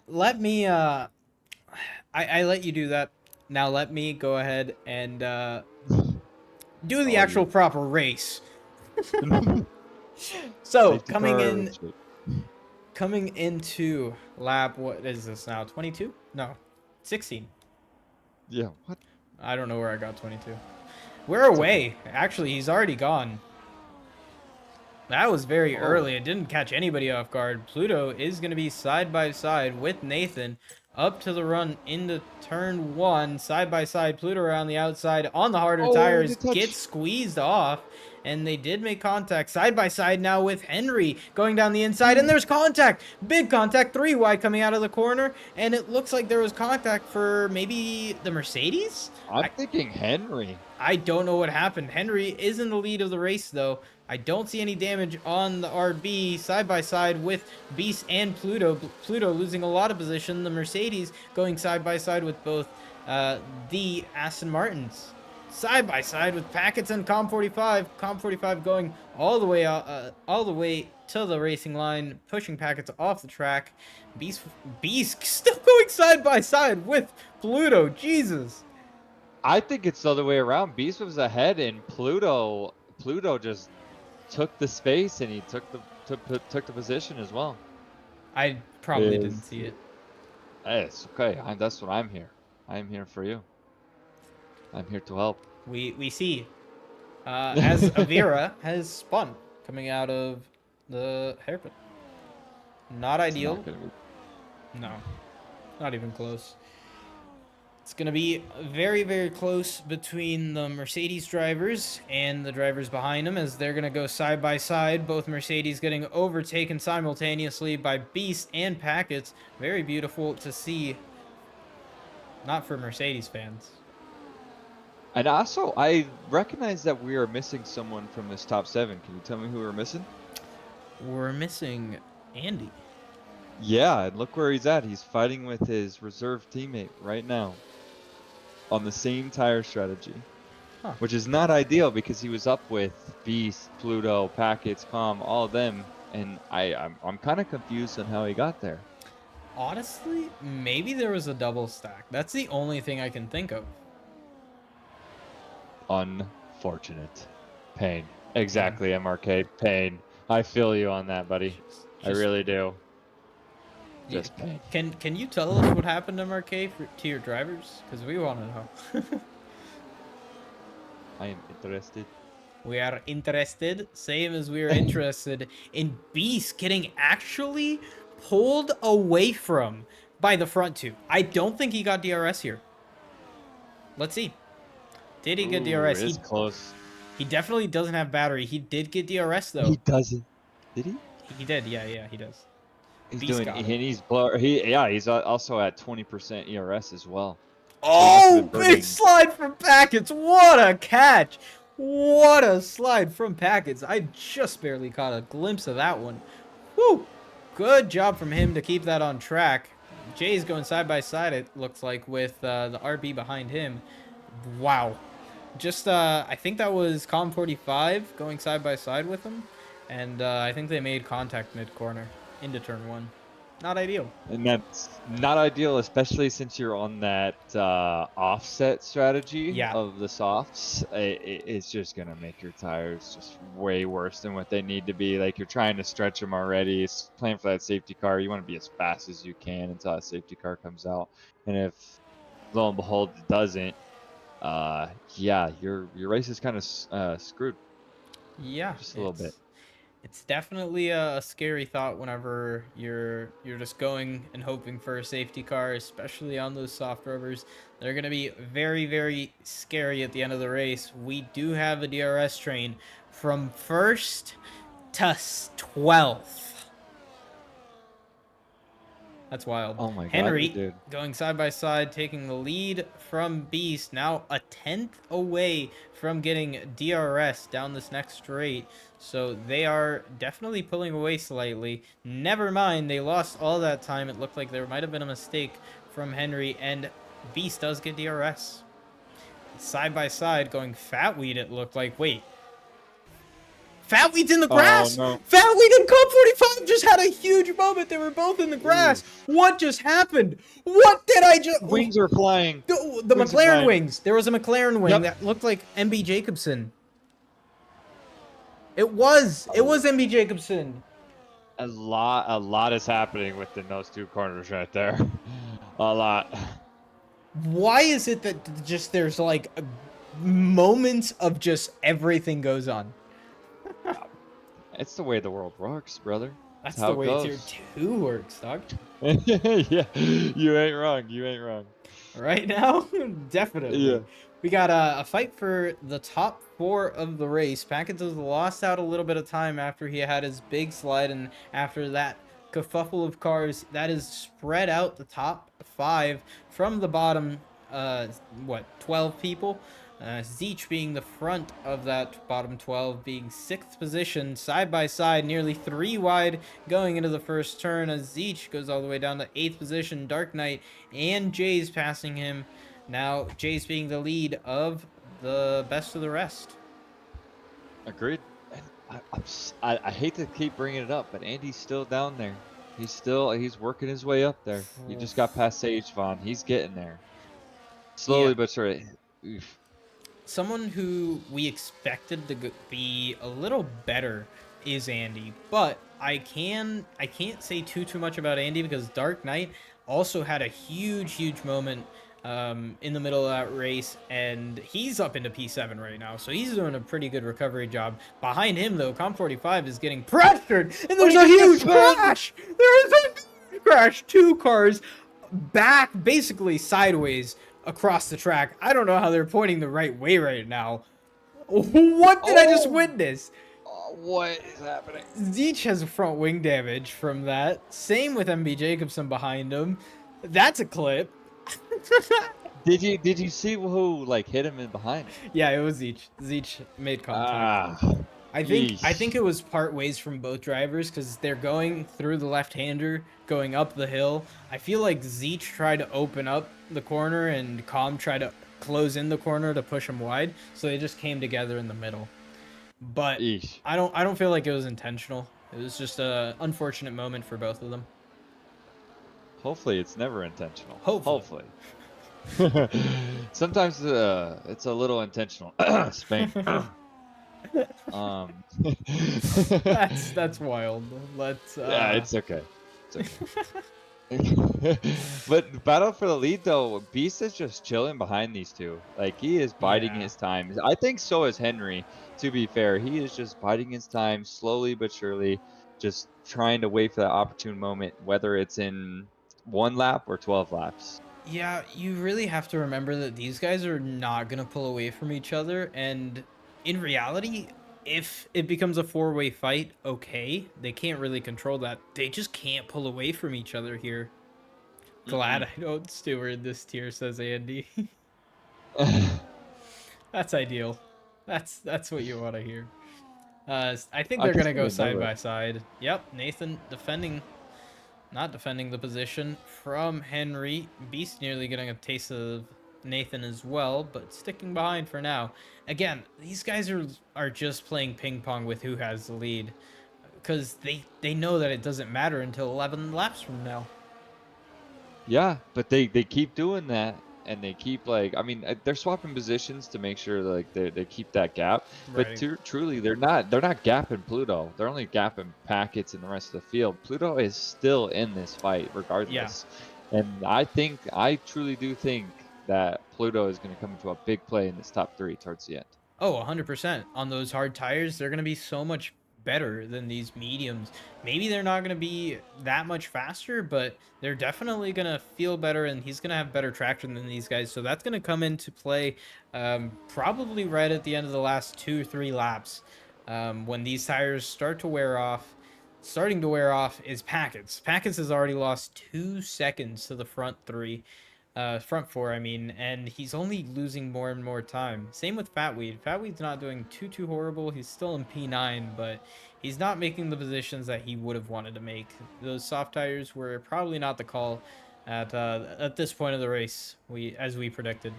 Let me I let you do that. Now let me go ahead and do the Oh, actual yeah. proper race. So Safety car, coming into lap, what is this now? 22? No, 16. yeah, what? I don't know where I got 22. We're away. Actually, he's already gone. That was very early. It didn't catch anybody off guard. Pluto is going to be side by side with Nathan up to the run into turn 1. Side by side. Pluto around the outside on the harder tires. Gets squeezed off. And they did make contact side by side now with Henry going down the inside. And there's contact. Big contact. 3 wide coming out of the corner. And it looks like there was contact for maybe the Mercedes? I'm thinking Henry. I don't know what happened. Henry is in the lead of the race, though. I don't see any damage on the RB side by side with Beast and Pluto. Pluto losing a lot of position. The Mercedes going side by side with both the Aston Martins. Side by side with Packets and Com45. Com45 going all the way to the racing line, pushing Packets off the track. Beast still going side by side with Pluto. Jesus. I think it's the other way around. Beast was ahead, and Pluto just took the space, and he took the position as well. I probably didn't see it. Hey, it's okay. That's what I'm here. I'm here for you. I'm here to help. We see as Avira has spun coming out of the hairpin. Not ideal. No, not even close. It's going to be very, very close between the Mercedes drivers and the drivers behind them as they're going to go side by side. Both Mercedes getting overtaken simultaneously by Beast and Packets. Very beautiful to see. Not for Mercedes fans. And also, I recognize that we are missing someone from this top 7. Can you tell me who we're missing? We're missing Andy. Yeah, and look where he's at. He's fighting with his reserve teammate right now on the same tire strategy, which is not ideal because he was up with Beast, Pluto, Packets, Com, all of them, and I'm kind of confused on how he got there. Honestly, maybe there was a double stack. That's the only thing I can think of. Unfortunate. Pain. Exactly, MRK. Pain. I feel you on that, buddy. I really do. Just pain. Can you tell us what happened to MRK to your drivers? Because we want to know. I am interested. We are interested, same as we are interested in Beast getting actually pulled away from by the front 2. I don't think he got DRS here. Let's see. Did he get DRS? He's close. He definitely doesn't have battery. He did get DRS though. He doesn't. Did he? He did. Yeah, he does. He's doing. He's he's also at 20% ERS as well. Oh, big slide from Packets. What a catch. What a slide from Packets. I just barely caught a glimpse of that one. Woo. Good job from him to keep that on track. Jay's going side by side, it looks like, with the RB behind him. Wow. Just, I think that was Com45 going side by side with him. And I think they made contact mid-corner into turn 1. Not ideal. And that's not ideal, especially since you're on that offset strategy of the softs. It's just going to make your tires just way worse than what they need to be. Like, you're trying to stretch them already. It's playing for that safety car. You want to be as fast as you can until that safety car comes out. And if lo and behold, it doesn't. Yeah, your race is kind of screwed Yeah, just a little bit. it's definitely a scary thought whenever you're just going and hoping for a safety car, especially on those soft rubbers. They're gonna be very, very scary at the end of the race. We do have a DRS train from first to 12th. That's wild. Oh my God, Henry dude. going side by side, taking the lead from Beast. Now a 10th away from getting DRS down this next straight. So they are definitely pulling away slightly. Never mind, they lost all that time. It looked like there might have been a mistake from Henry, and Beast does get DRS. Side by side, going fat weed, it looked like. Wait. Fatweed's in the grass. Oh, no. Fatweed and Cub 45 just had a huge moment. They were both in the grass. What just happened? What did I just... Wings are flying. The Wings are McLaren flying. wings. There was a McLaren wing Yep. that looked like MB Jacobson. It was MB Jacobson. A lot is happening within those two corners right there. A lot. Why is it that just there's like moments of just everything goes on? It's the way the world works, brother. That's how the it way goes. tier 2 works, dog. Yeah, you ain't wrong. You ain't wrong. Right now, definitely. Yeah. We got a fight for the top 4 of the race. Packets has lost out a little bit of time after he had his big slide, and after that kerfuffle of cars, that is spread out the top 5 from the bottom, 12 people. Zeech being the front of that bottom 12, being 6th position, side by side, nearly 3 wide going into the first turn, as Zeech goes all the way down to 8th position. Dark Knight and Jay's passing him. Now, Jay's being the lead of the best of the rest. Agreed. And I hate to keep bringing it up, but Andy's still down there. He's working his way up there. He just got past Sage Vaughn. He's getting there. Slowly Yeah. but surely. Oof. Someone who we expected to be a little better is Andy, but I can't say too much about Andy because Dark Knight also had a huge moment in the middle of that race, and he's up into P7 right now, so he's doing a pretty good recovery job. Behind him, though, Com45 is getting pressured, and there's a huge crash! There is a huge crash! 2 cars back, basically sideways, across the track. I don't know how they're pointing the right way right now. What did I just witness? What is happening? Zeech has front wing damage from that. Same with MB Jacobson behind him. That's a clip. Did you see who like hit him in behind? Yeah, it was Zeech. Zeech made contact. I think it was part ways from both drivers because they're going through the left-hander, going up the hill. I feel like Zeech tried to open up the corner and Com tried to close in the corner to push him wide, so they just came together in the middle. But Eesh. I don't feel like it was intentional. It was just a unfortunate moment for both of them. Hopefully it's never intentional. Hopefully. Sometimes it's a little intentional. Spain. That's wild. Let's Yeah, it's okay. It's okay. But battle for the lead though, Beast is just chilling behind these two. Like he is biding his time. I think so is Henry. To be fair, he is just biding his time slowly but surely, just trying to wait for that opportune moment, whether it's in 1 lap or 12 laps. Yeah, you really have to remember that these guys are not gonna pull away from each other, and in reality, if it becomes a 4-way fight, okay, they can't really control that. They just can't pull away from each other here. Glad I don't steward this tier, says Andy. That's ideal. That's what you want to hear. I think they're gonna go side by side. Yep, Nathan not defending the position from Henry. Beast nearly getting a taste of Nathan as well, but sticking behind for now. Again, these guys are just playing ping pong with who has the lead, because they know that it doesn't matter until 11 laps from now. Yeah, but they keep doing that, and they keep like, I mean, they're swapping positions to make sure like they keep that gap. But truly, they're not gapping Pluto. They're only gapping Packets and the rest of the field. Pluto is still in this fight regardless. Yeah. And I truly do think that Pluto is going to come into a big play in this top 3 towards the end. Oh, 100%. On those hard tires, they're going to be so much better than these mediums. Maybe they're not going to be that much faster, but they're definitely going to feel better, and he's going to have better traction than these guys. So that's going to come into play probably right at the end of the last 2 or 3 laps when these tires start to wear off. Starting to wear off is Packets. Packets has already lost 2 seconds to the front 4, I mean, and he's only losing more and more time. Same with Fatweed. Fatweed's not doing too horrible. He's still in P9, but he's not making the positions that he would have wanted to make. Those soft tires were probably not the call at this point of the race, as we predicted.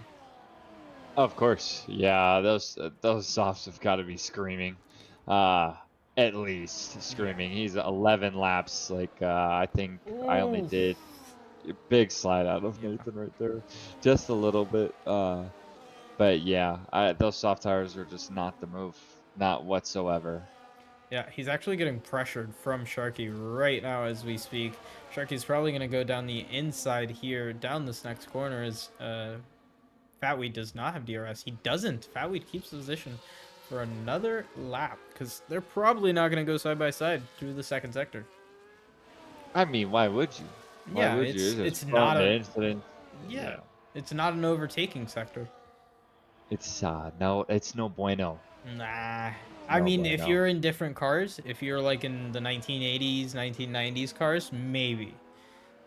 Of course, yeah, those softs have got to be screaming, at least screaming. He's 11 laps. Like I think I only did a big slide out of Nathan right there, just a little bit. But yeah, those soft tires are just not the move, not whatsoever. Yeah, he's actually getting pressured from Sharky right now as we speak. Sharky's probably going to go down the inside here, down this next corner as Fatweed does not have DRS. He doesn't. Fatweed keeps the position for another lap because they're probably not going to go side by side through the second sector. I mean, why would you? Yeah, it's not a incident. Yeah, it's not an overtaking sector. It's no, it's no bueno. Nah. I mean, if you're in different cars, if you're like in the 1980s, 1990s cars, maybe.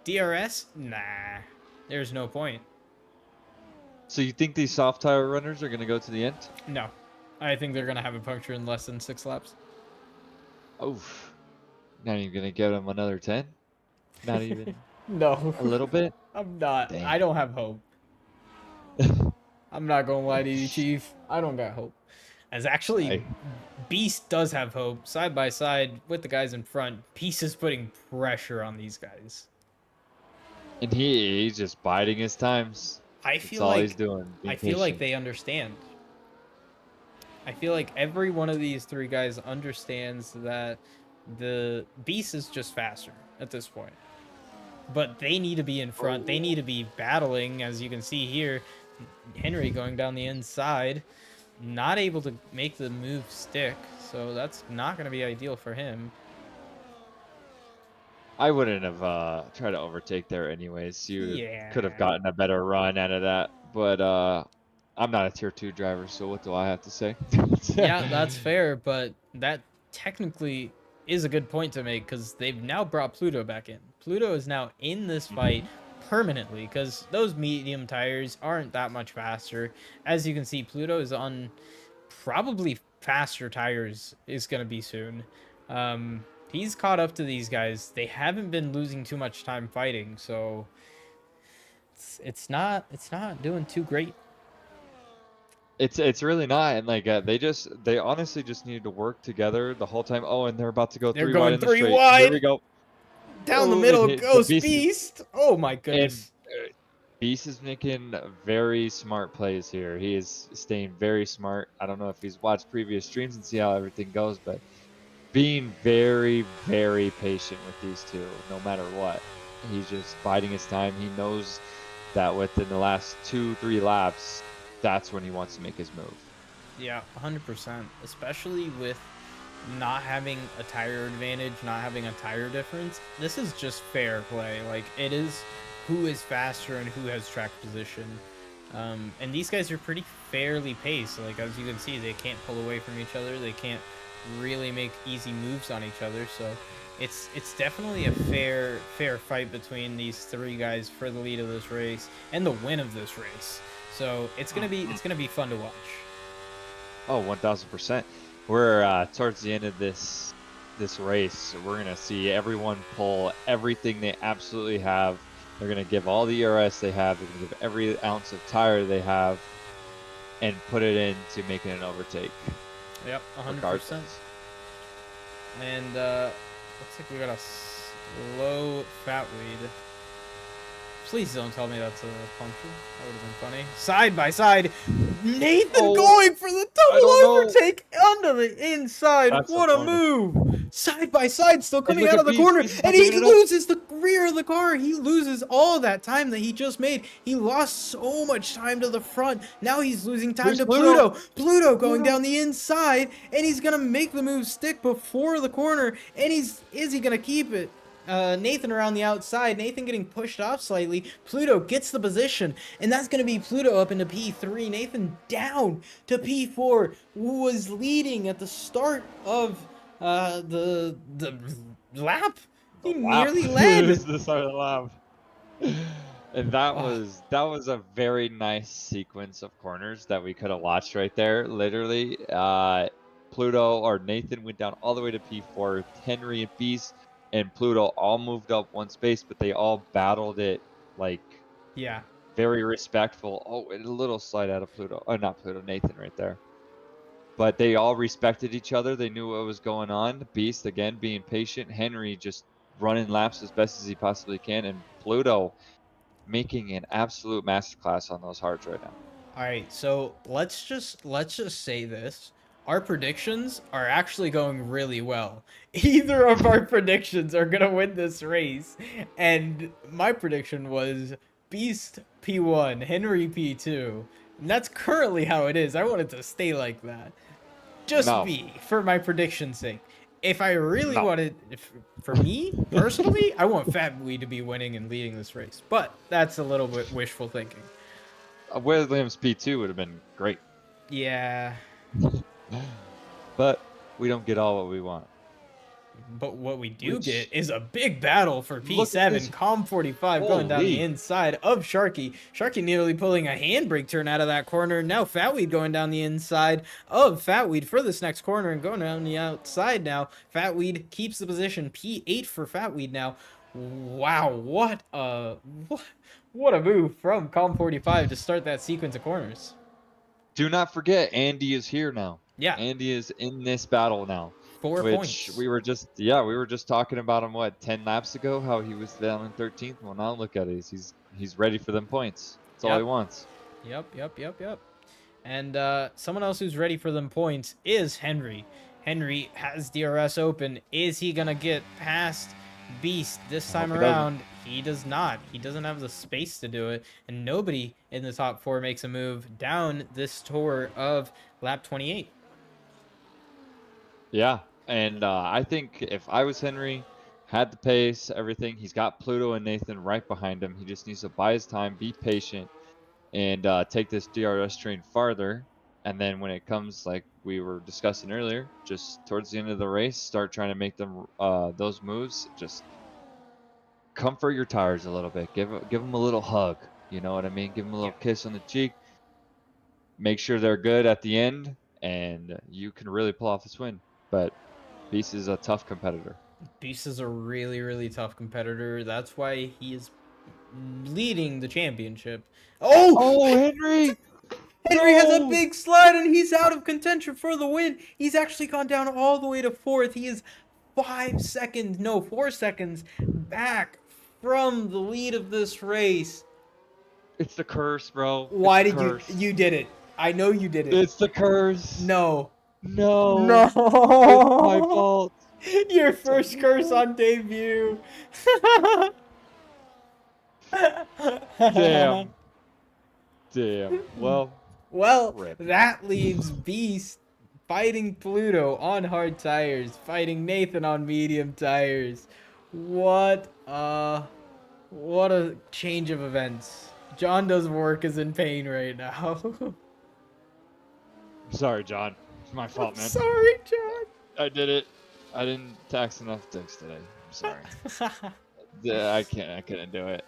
DRS? Nah. There's no point. So you think these soft tire runners are going to go to the end? No. I think they're going to have a puncture in less than 6 laps. Oof. Not even going to get them another 10? Not even? No. A little bit? I'm not. Dang. I don't have hope. I'm not going to lie to you, Chief. I don't got hope. As actually, Beast does have hope. Side by side with the guys in front, Beast is putting pressure on these guys. And he's just biding his times. I feel That's all like he's doing. I feel like they understand. I feel like every one of these 3 guys understands that the Beast is just faster at this point. But they need to be in front. They need to be battling, as you can see here. Henry going down the inside, not able to make the move stick. So that's not going to be ideal for him. I wouldn't have tried to overtake there anyways. You could have gotten a better run out of that. But I'm not a tier 2 driver, so what do I have to say? Yeah, that's fair, but that technically is a good point to make because they've now brought Pluto back in. Pluto is now in this fight permanently because those medium tires aren't that much faster. As you can see, Pluto is on probably faster tires is going to be soon. He's caught up to these guys. They haven't been losing too much time fighting, so it's not doing too great. It's really not, and like they honestly just need to work together the whole time. Oh, and they're about to go 3 wide in the straight. Here we go. Down the middle goes Beast. Oh my goodness. And Beast is making very smart plays here. He is staying very smart. I don't know if he's watched previous streams and see how everything goes, but being very, very patient with these 2, no matter what. He's just biding his time. He knows that within the last 2-3 laps, that's when he wants to make his move. Yeah, 100%. Especially with not having a tire advantage, not having a tire difference. This is just fair play. Like, it is who is faster and who has track position. And these guys are pretty fairly paced. Like, as you can see, they can't pull away from each other. They can't really make easy moves on each other. So it's definitely a fair fight between these 3 guys for the lead of this race and the win of this race. So it's gonna be fun to watch. Oh, 1000%. We're towards the end of this race. We're gonna see everyone pull everything they absolutely have. They're gonna give all the ERS they have. They're gonna give every ounce of tire they have, and put it into making an overtake. Yep, 100%. And looks like we got a slow Fatweed. Please don't tell me that's a puncture. That would have been funny. Side by side. Nathan Oh, going for the I don't double know. overtake onto the inside. That's a What a corner. move. Side by side, still Hey, coming look out at of the Beast. corner. Beast is And not he giving it up. loses the rear of the car. He loses all that time that he just made. He lost so much time to the front. Now he's losing time Here's to Pluto. Pluto going down the inside. And he's going to make the move stick before the corner. And is he going to keep it? Nathan around the outside. Nathan getting pushed off slightly. Pluto gets the position, and that's going to be Pluto up into P3. Nathan down to P4, who was leading at the start of the lap. The He lap. nearly This led. is the start of the lap. And that Ah, was a very nice sequence of corners that we could have watched right there. Literally, Pluto or Nathan went down all the way to P4. Henry and Beast and Pluto all moved up one space, but they all battled it like yeah. very respectful. Oh, and a little slide out of Pluto. Oh, not Pluto, Nathan right there. But they all respected each other. They knew what was going on. Beast again being patient. Henry just running laps as best as he possibly can, and Pluto making an absolute masterclass on those hards right now. All right, so let's just say this. Our predictions are actually going really well. Either of our predictions are going to win this race. And my prediction was Beast P1, Henry P2. And that's currently how it is. I want it to stay like that. Just No, me, for my prediction's sake. If I really no. wanted, for me, personally, I want Fat Wee to be winning and leading this race. But that's a little bit wishful thinking. Williams P2 would have been great, Yeah. but we don't get all what we want. But what we do Which, get is a big battle for look at this. P7. Com45 going down the Holy. inside of Sharky. Sharky nearly pulling a handbrake turn out of that corner. Now Fatweed going down the inside of Fatweed for this next corner and going down the outside now. Fatweed keeps the position. P8 for Fatweed now. Wow, what a move from Com45 to start that sequence of corners. Do not forget, Andy is here now. Yeah, Andy is in this battle now. 4 Which points. we were just talking about him 10 laps ago, how he was down in 13th. Well, now look at it. He's ready for them points. That's all he wants. Yep. And someone else who's ready for them points is Henry. Henry has DRS open. Is he going to get past Beast this time around? He does not. He doesn't have the space to do it. And nobody in the top 4 makes a move down this tour of lap 28. Yeah, and I think if I was Henry, had the pace, everything, he's got Pluto and Nathan right behind him. He just needs to buy his time, be patient, and take this DRS train farther. And then when it comes, like we were discussing earlier, just towards the end of the race, start trying to make them those moves. Just comfort your tires a little bit. Give them a little hug. You know what I mean? Give them a little kiss on the cheek. Make sure they're good at the end, and you can really pull off this win. But Beast is a tough competitor. Beast is a really, really tough competitor. That's why he is leading the championship. Oh, Henry! Henry has a No! big slide and he's out of contention for the win. He's actually gone down all the way to 4th. He is 4 seconds back from the lead of this race. It's the curse, bro. Why It's did the curse. you did it? I know you did it. It's the curse. No. No. It's my fault. Your first curse on debut. Damn. Well, rip. That leaves Beast fighting Pluto on hard tires, fighting Nathan on medium tires. What a change of events. John does work is in pain right now. Sorry, John. It's my fault, man. Sorry, John. I did it. I didn't tax enough dicks today. I'm sorry. I couldn't do it.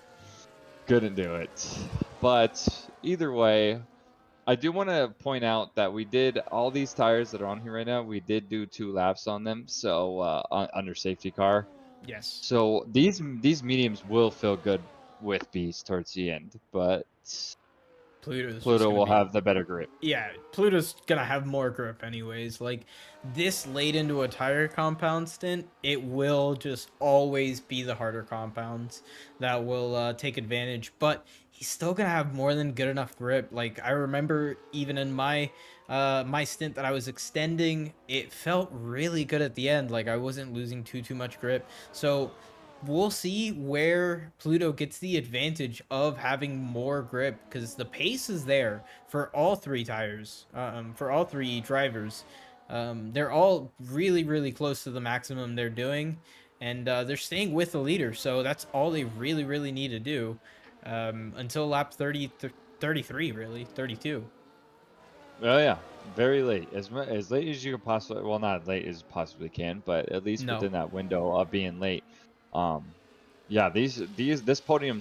Couldn't do it. But either way, I do want to point out that we did all these tires that are on here right now. We did do 2 laps on them, so under safety car. Yes. So these mediums will feel good with Beast towards the end, but Pluto's just Pluto gonna will be have the better grip. yeah, Pluto's gonna have more grip anyways. Like this late into a tire compound stint, it will just always be the harder compounds that will take advantage. But he's still gonna have more than good enough grip. Like I remember even in my my stint that I was extending, it felt really good at the end. Like I wasn't losing too much grip. So we'll see where Pluto gets the advantage of having more grip because the pace is there for all three tires, for all three drivers. They're all really close to the maximum they're doing, and they're staying with the leader. So that's all they really need to do until lap 33, really 32. Oh yeah, very late. As late as you can possibly. Well, not late as possibly can, but at least No, within that window of being late. Yeah, this podium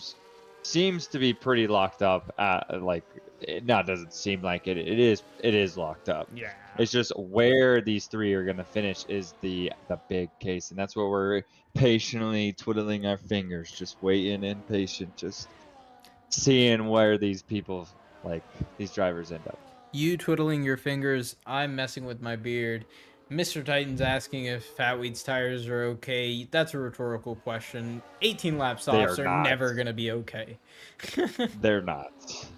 seems to be pretty locked up. Like, doesn't seem like it. It is locked up. yeah. It's just where these three are gonna finish is the big case, and that's what we're patiently twiddling our fingers, just waiting and patient, just seeing where these people, like these drivers, end up. You twiddling your fingers, I'm messing with my beard. Mr. Titan's asking if Fatweed's tires are okay. That's a rhetorical question. 18 lap They softs are are not. never going to be okay. They're not.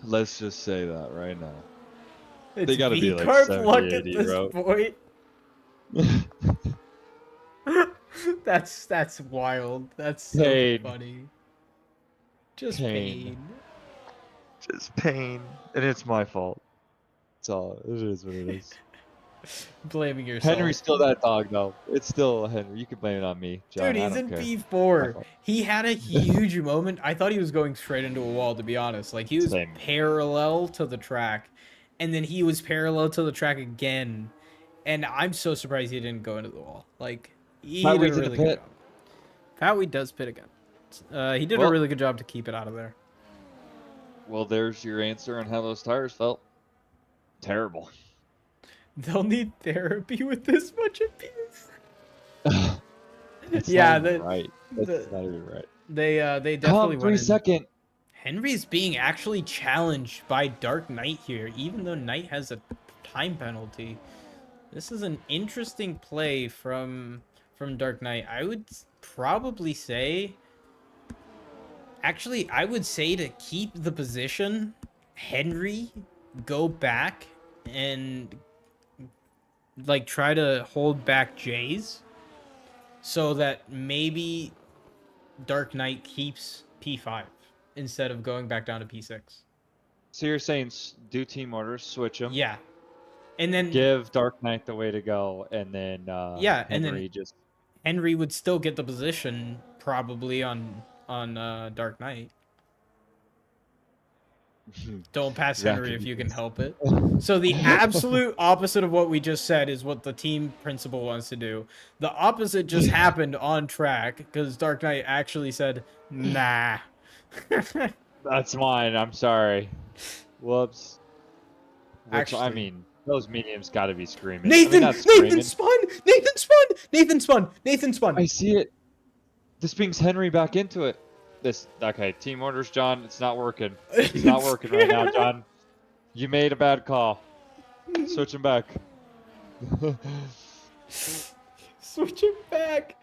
Let's just say that right now. It's They gotta be like V-carb 70, luck at 80, this bro. point. That's wild. That's so Pain. funny. Just Pain. pain. Just pain. And it's my fault. It's all. It is what it is. Blaming yourself. Henry's still that dog, though. It's still Henry. You can blame it on me, John. Dude, I he's don't in care. My P4. fault. He had a huge moment. I thought he was going straight into a wall, to be honest. Like, he was Same. parallel to the track. And then he was parallel to the track again. And I'm so surprised he didn't go into the wall. Like, he Fatweed's did in a the really good pit. job. Fatweed does pit again. He did a Well- really good job to keep it out of there. Well, there's your answer on how those tires felt. Terrible. They'll need therapy with this much abuse. That's Yeah, not even the- right. That's the- not even right. They definitely Come, went 3 in. second. Henry's being actually challenged by Dark Knight here, even though Knight has a time penalty. This is an interesting play from Dark Knight. I would probably say, actually, I would say to keep the position, Henry go back and like try to hold back Jays so that maybe Dark Knight keeps P5 instead of going back down to P6. So you're saying do team orders, switch them. Yeah. And then Give Dark Knight the way to go, and then Yeah, and then- Henry just Henry would still get the position probably on Dark Knight. Don't pass That Henry could if be you can good. help it. So the absolute opposite of what we just said is what the team principal wants to do. The opposite just happened on track because Dark Knight actually said, nah. That's mine. I'm sorry. Whoops. Which, I Actually- mean, those mediums got to be screaming. Nathan! I mean, not screaming. Nathan spun! Nathan spun! Nathan spun! Nathan spun! I see it. This brings Henry back into it. Okay, team orders, John. It's not working. It's not working right now, John. You made a bad call. Switch him back. Switch him back.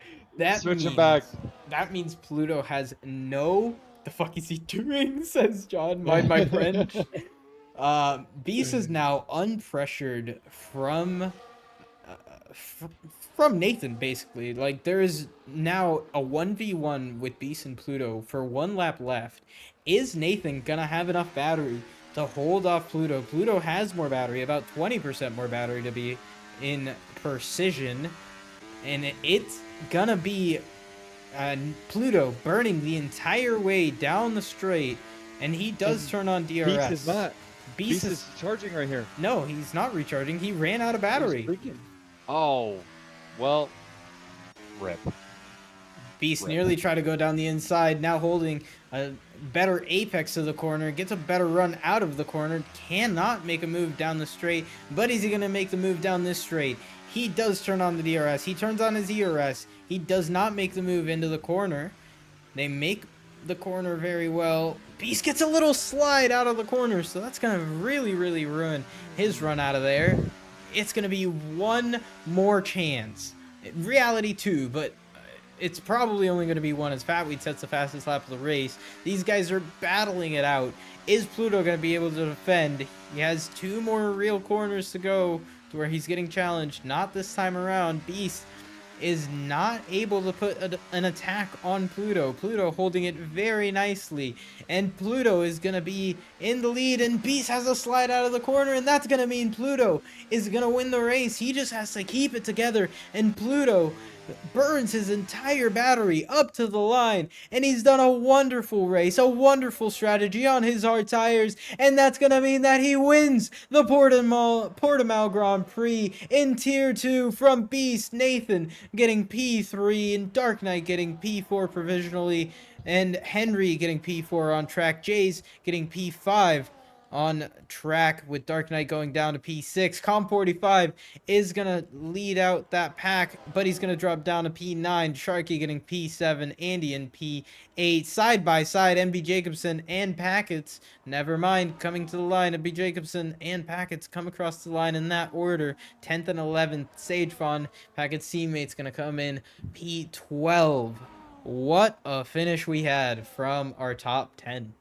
Switch him back. That means Pluto has no. The fuck is he doing? Says John. Mind my French. Beast is now unpressured from Nathan, basically. Like, there is now a 1v1 with Beast and Pluto for 1 lap left. Is Nathan gonna have enough battery to hold off Pluto? Pluto has more battery, about 20% more battery to be in precision. And it's gonna be Pluto burning the entire way down the straight. And he does turn on DRS. Beast is not. Beast Beast is... is charging right here. No, he's not recharging. He ran out of battery. He's freaking- Oh, well, rip. Beast Rip. nearly tried to go down the inside, now holding a better apex to the corner, gets a better run out of the corner, cannot make a move down the straight, but is he going to make the move down this straight? He does turn on the DRS. He turns on his ERS. He does not make the move into the corner. They make the corner very well. Beast gets a little slide out of the corner, so that's going to really, really ruin his run out of there. It's going to be one more chance. In reality, two, but it's probably only going to be one as Fatweed sets the fastest lap of the race. These guys are battling it out. Is Pluto going to be able to defend? He has 2 more real corners to go to where he's getting challenged. Not this time around. Beast is not able to put an attack on Pluto. Pluto holding it very nicely. And Pluto is going to be in the lead. And Beast has a slide out of the corner. And that's going to mean Pluto is going to win the race. He just has to keep it together. And Pluto burns his entire battery up to the line, and he's done a wonderful race, a wonderful strategy on his hard tires, and that's gonna mean that he wins the Portimao Grand Prix in Tier 2 from Beast. Nathan getting P3, and Dark Knight getting P4 provisionally, and Henry getting P4 on track. Jays getting P5 on track, with Dark Knight going down to P6. Com45 is going to lead out that pack, but he's going to drop down to P9. Sharky getting P7. Andy in P8. Side by side, MB Jacobson and Packets. Never mind, coming to the line. MB Jacobson and Packets come across the line in that order. 10th and 11th, Sage Fawn. Packets' teammates going to come in P12. What a finish we had from our top 10.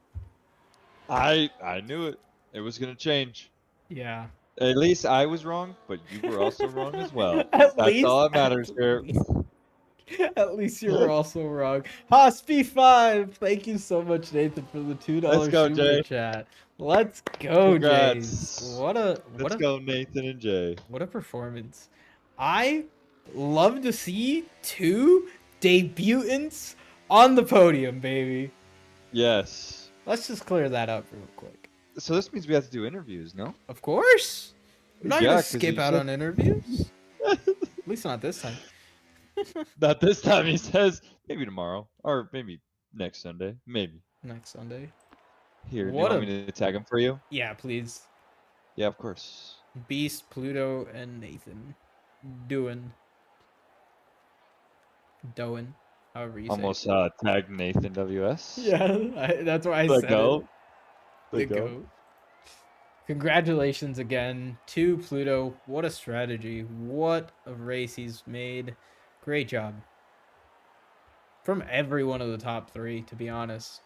I knew it. It was gonna change. Yeah. At least I was wrong, but you were also wrong as well. That's all that matters here. At least you were also wrong. Haas P5. Thank you so much, Nathan, for the $2 Let's go, super Jay. chat. Let's go, Congrats. Jays. Let's go, Nathan and Jay. What a performance. I love to see 2 debutants on the podium, baby. Yes. Let's just clear that up real quick. So this means we have to do interviews, no? Of course. I'm not Yeah, going to 'cause skip you out said- on interviews. At least not this time. Not this time, he says. Maybe tomorrow. Or maybe next Sunday. Maybe. Next Sunday. Here, do you What want me to tag him for you? Yeah, please. Yeah, of course. Beast, Pluto, and Nathan. Doing. However you Almost say tagged Nathan WS. it. Yeah, that's why I The said goat. it. The goat. Congratulations again to Pluto. What a strategy. What a race he's made. Great job. From every one of the top 3, to be honest.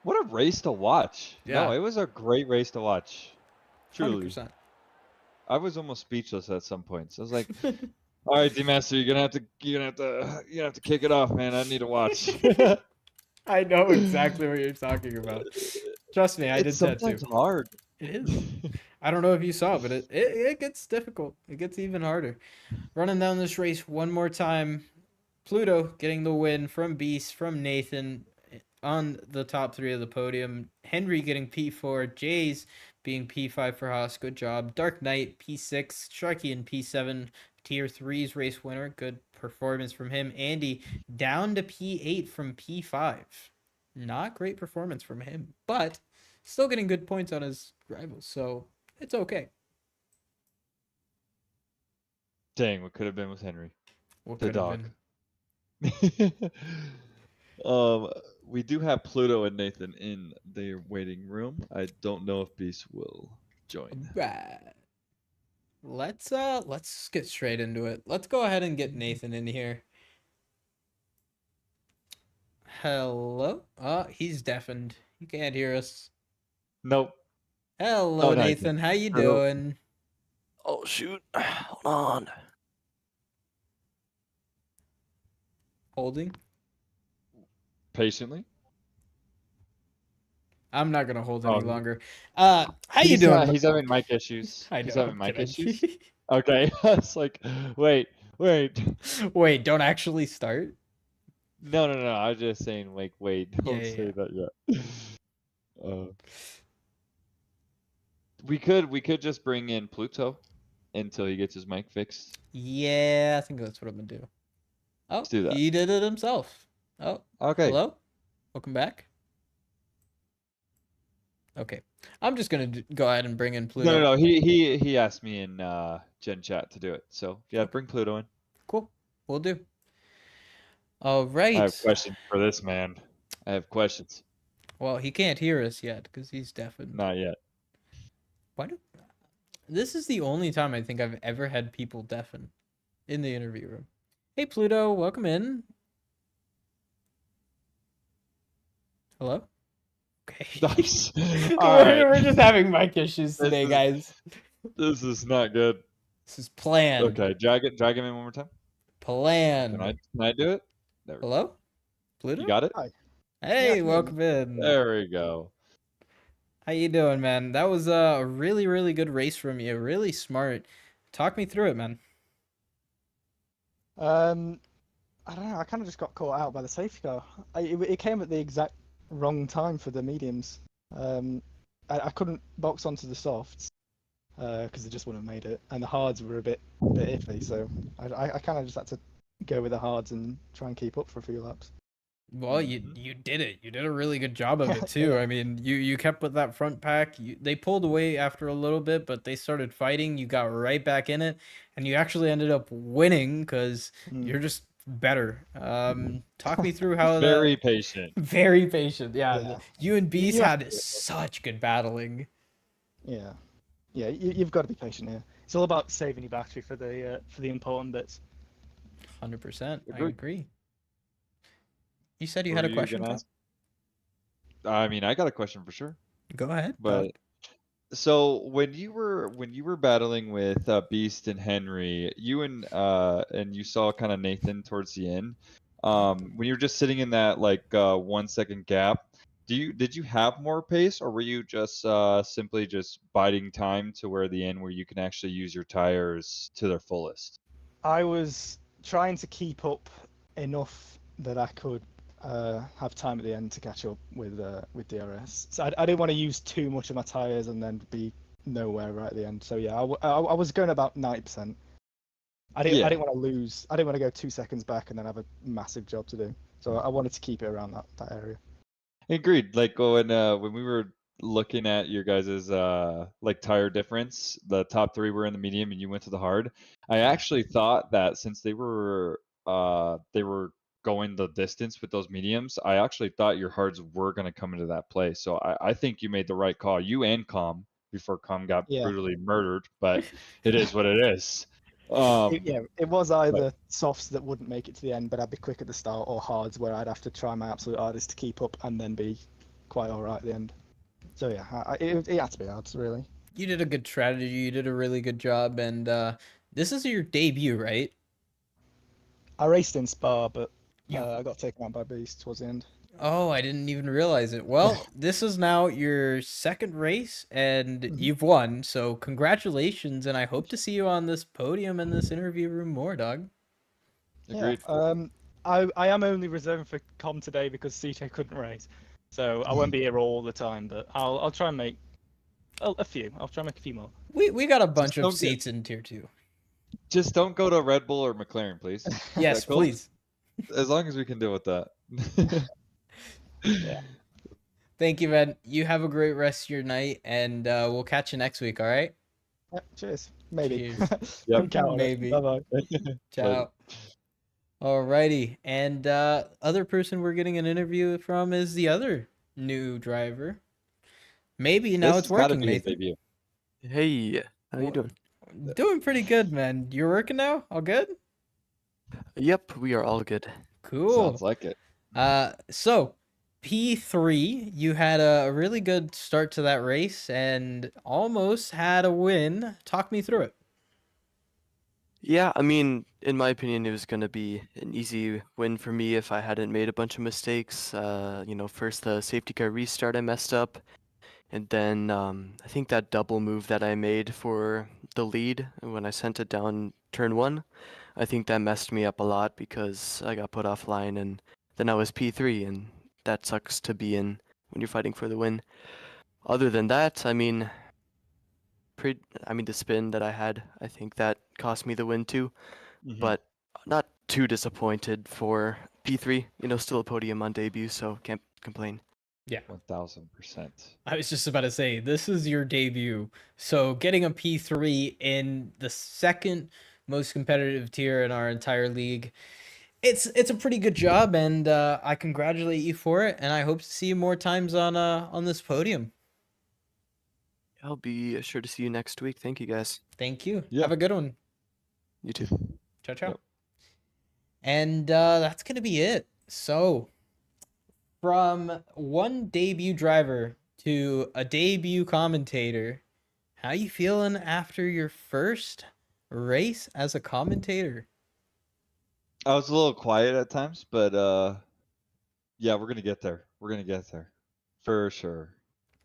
What a race to watch. Yeah. No, it was a great race to watch. Truly. 100%. I was almost speechless at some points. I was like, all right, DMaster, you're gonna have to kick it off, man. I need to watch. I know exactly what you're talking about. Trust me, I did It's that too. sometimes hard. It is. I don't know if you saw, but it gets difficult. It gets even harder. Running down this race one more time. Pluto getting the win from Beast, from Nathan on the top 3 of the podium. Henry getting P4. Jays being P5 for Haas. Good job. Dark Knight P6. Sharky in P7. Tier 3's race winner. Good performance from him. Andy down to P8 from P5. Not great performance from him, but still getting good points on his rivals, so it's okay. Dang, what could have been with Henry? What The could have dog. been? We do have Pluto and Nathan in their waiting room. I don't know if Beast will join. Right. Let's get straight into it. Let's go ahead and get Nathan in here. Hello? He's deafened. He can't hear us. Nope. Hello, Oh, Nathan. How you Hello. doing? Oh shoot. Hold on. Holding? Patiently. I'm not gonna hold any Oh, longer. How you doing? He's having mic issues. I know. He's having I'm mic kidding. issues. Okay. It's like, wait. Wait, don't actually start. No. I was just saying, like, wait. Don't Yeah, say yeah. that yet. We could just bring in Pluto until he gets his mic fixed. Yeah, I think that's what I'm gonna do. Oh, Let's do that. he did it himself. Oh, Okay. hello? Welcome back. Okay. I'm just going to go ahead and bring in Pluto. No. He asked me in Gen Chat to do it. So yeah, bring Pluto in. Cool. We'll do. All right. I have questions for this man. I have questions. Well, he can't hear us yet because he's deafened. Not yet. Why do... This is the only time I think I've ever had people deafen in the interview room. Hey, Pluto, welcome in. Hello? Okay. Nice. we're, All right. we're just having mic issues This today, is- guys. This is not good. This is planned. Okay, drag him in one more time. Planned. Can I do it? There we go. Hello? Pluto? You got it? Hi. Hey, Yeah, welcome in. There we go. How you doing, man? That was a really, really good race from you. Really smart. Talk me through it, man. I don't know. I kind of just got caught out by the safety car. It came at the exact wrong time for the mediums. I couldn't box onto the softs because they just wouldn't have made it, and the hards were a bit iffy. So I kind of just had to go with the hards and try and keep up for a few laps. Well, you did it. You did a really good job of it too. I mean, you kept with that front pack. They pulled away after a little bit, but they started fighting. You got right back in it, and you actually ended up winning because you're just better. Talk me through how Very patient. very patient. Yeah, Yeah. you and Beast You have had to- such good battling. Yeah, you've got to be patient here. It's all about saving your battery for the important bits. 100%. I Agreed. agree. You said you What had a were you question. gonna Tom? ask? I mean, I got a question for sure. Go ahead. But so when you were battling with Beast and Henry, you and you saw kind of Nathan towards the end. When you were just sitting in that like 1 second gap, did you have more pace, or were you just simply just biding time to where the end where you can actually use your tires to their fullest? I was trying to keep up enough that I could have time at the end to catch up with DRS. So I didn't want to use too much of my tires and then be nowhere right at the end. So yeah, I was going about 90%. I didn't want to lose. I didn't want to go 2 seconds back and then have a massive job to do. So I wanted to keep it around that area. Agreed. Like when we were looking at your guys's like tire difference, the top three were in the medium and you went to the hard. I actually thought that since they were going the distance with those mediums, I actually thought your hards were going to come into that play. So I think you made the right call. You and Com before Com got Yeah. brutally murdered, but it is what it is. It was either softs that wouldn't make it to the end, but I'd be quick at the start, or hards where I'd have to try my absolute hardest to keep up and then be quite all right at the end. So yeah, it had to be hards, really. You did a good strategy. You did a really good job, and this is your debut, right? I raced in Spa, but Yeah. I got taken out by Beast towards the end. Oh, I didn't even realize it. Well, this is now your second race, and you've won. So congratulations, and I hope to see you on this podium in this interview room more, dog. Agreed. Yeah. I am only reserving for Com today because CJ couldn't race, so I won't be here all the time. But I'll try and make a few. I'll try and make a few more. We got a bunch don't of get- seats in tier 2. Just don't go to Red Bull or McLaren, please. Yes, that cool? please. As long as we can deal with that. Yeah. Thank you, man. You have a great rest of your night, and we'll catch you next week, all right? Cheers. Maybe. Cheers. Yep. Maybe. Bye bye. Ciao. Alrighty, and other person we're getting an interview from is the other new driver. Maybe now This it's has gotta working, be his Nathan. debut. Hey, how you doing? Doing pretty good, man. You're working now? All good? Yep, we are all good. Cool. Sounds like it. So P3, you had a really good start to that race and almost had a win. Talk me through it. Yeah, I mean, in my opinion, it was gonna be an easy win for me if I hadn't made a bunch of mistakes. First the safety car restart I messed up, and then I think that double move that I made for the lead when I sent it down turn 1, I think that messed me up a lot because I got put offline, and then I was P3, and that sucks to be in when you're fighting for the win. Other than that, I mean, the spin that I had, I think that cost me the win too. Mhm. But not too disappointed for P3. Still a podium on debut, so can't complain. Yeah. 1000%. I was just about to say, this is your debut. So getting a P3 in the second most competitive tier in our entire league, It's a pretty good job, and I congratulate you for it, and I hope to see you more times on this podium. I'll be sure to see you next week. Thank you guys. Thank you. Yeah. Have a good one. You too. Ciao, ciao. Yep. And that's gonna be it. So, from one debut driver to a debut commentator, how you feeling after your first race as a commentator? I was a little quiet at times, but yeah, we're gonna get there. We're gonna get there, for sure.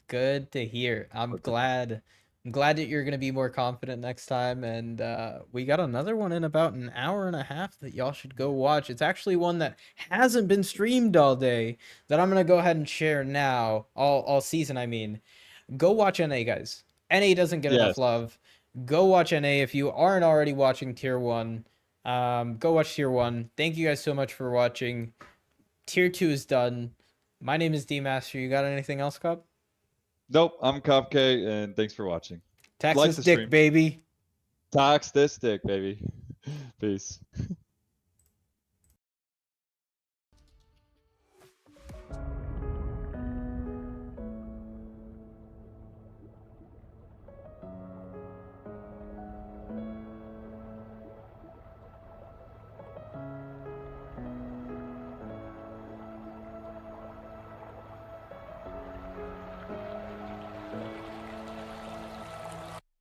Good to hear. I'm glad that you're gonna be more confident next time. And we got another one in about an hour and a half that y'all should go watch. It's actually one that hasn't been streamed all day that I'm gonna go ahead and share now, all season. I mean, go watch NA, guys. NA doesn't get enough Yes. love. Go watch NA if you aren't already watching Tier 1. Go watch Tier 1. Thank you guys so much for watching. Tier 2 is done. My name is DMaster. You got anything else, Cobb? Nope, I'm Cop K, and thanks for watching. Tax Like this the dick, stream. baby. Tax this dick, baby. Peace.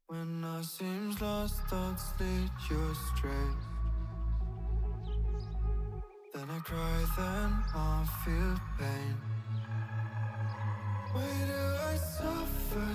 When I seems lost, thoughts lead you astray. Then I cry, then I feel pain. Why do I suffer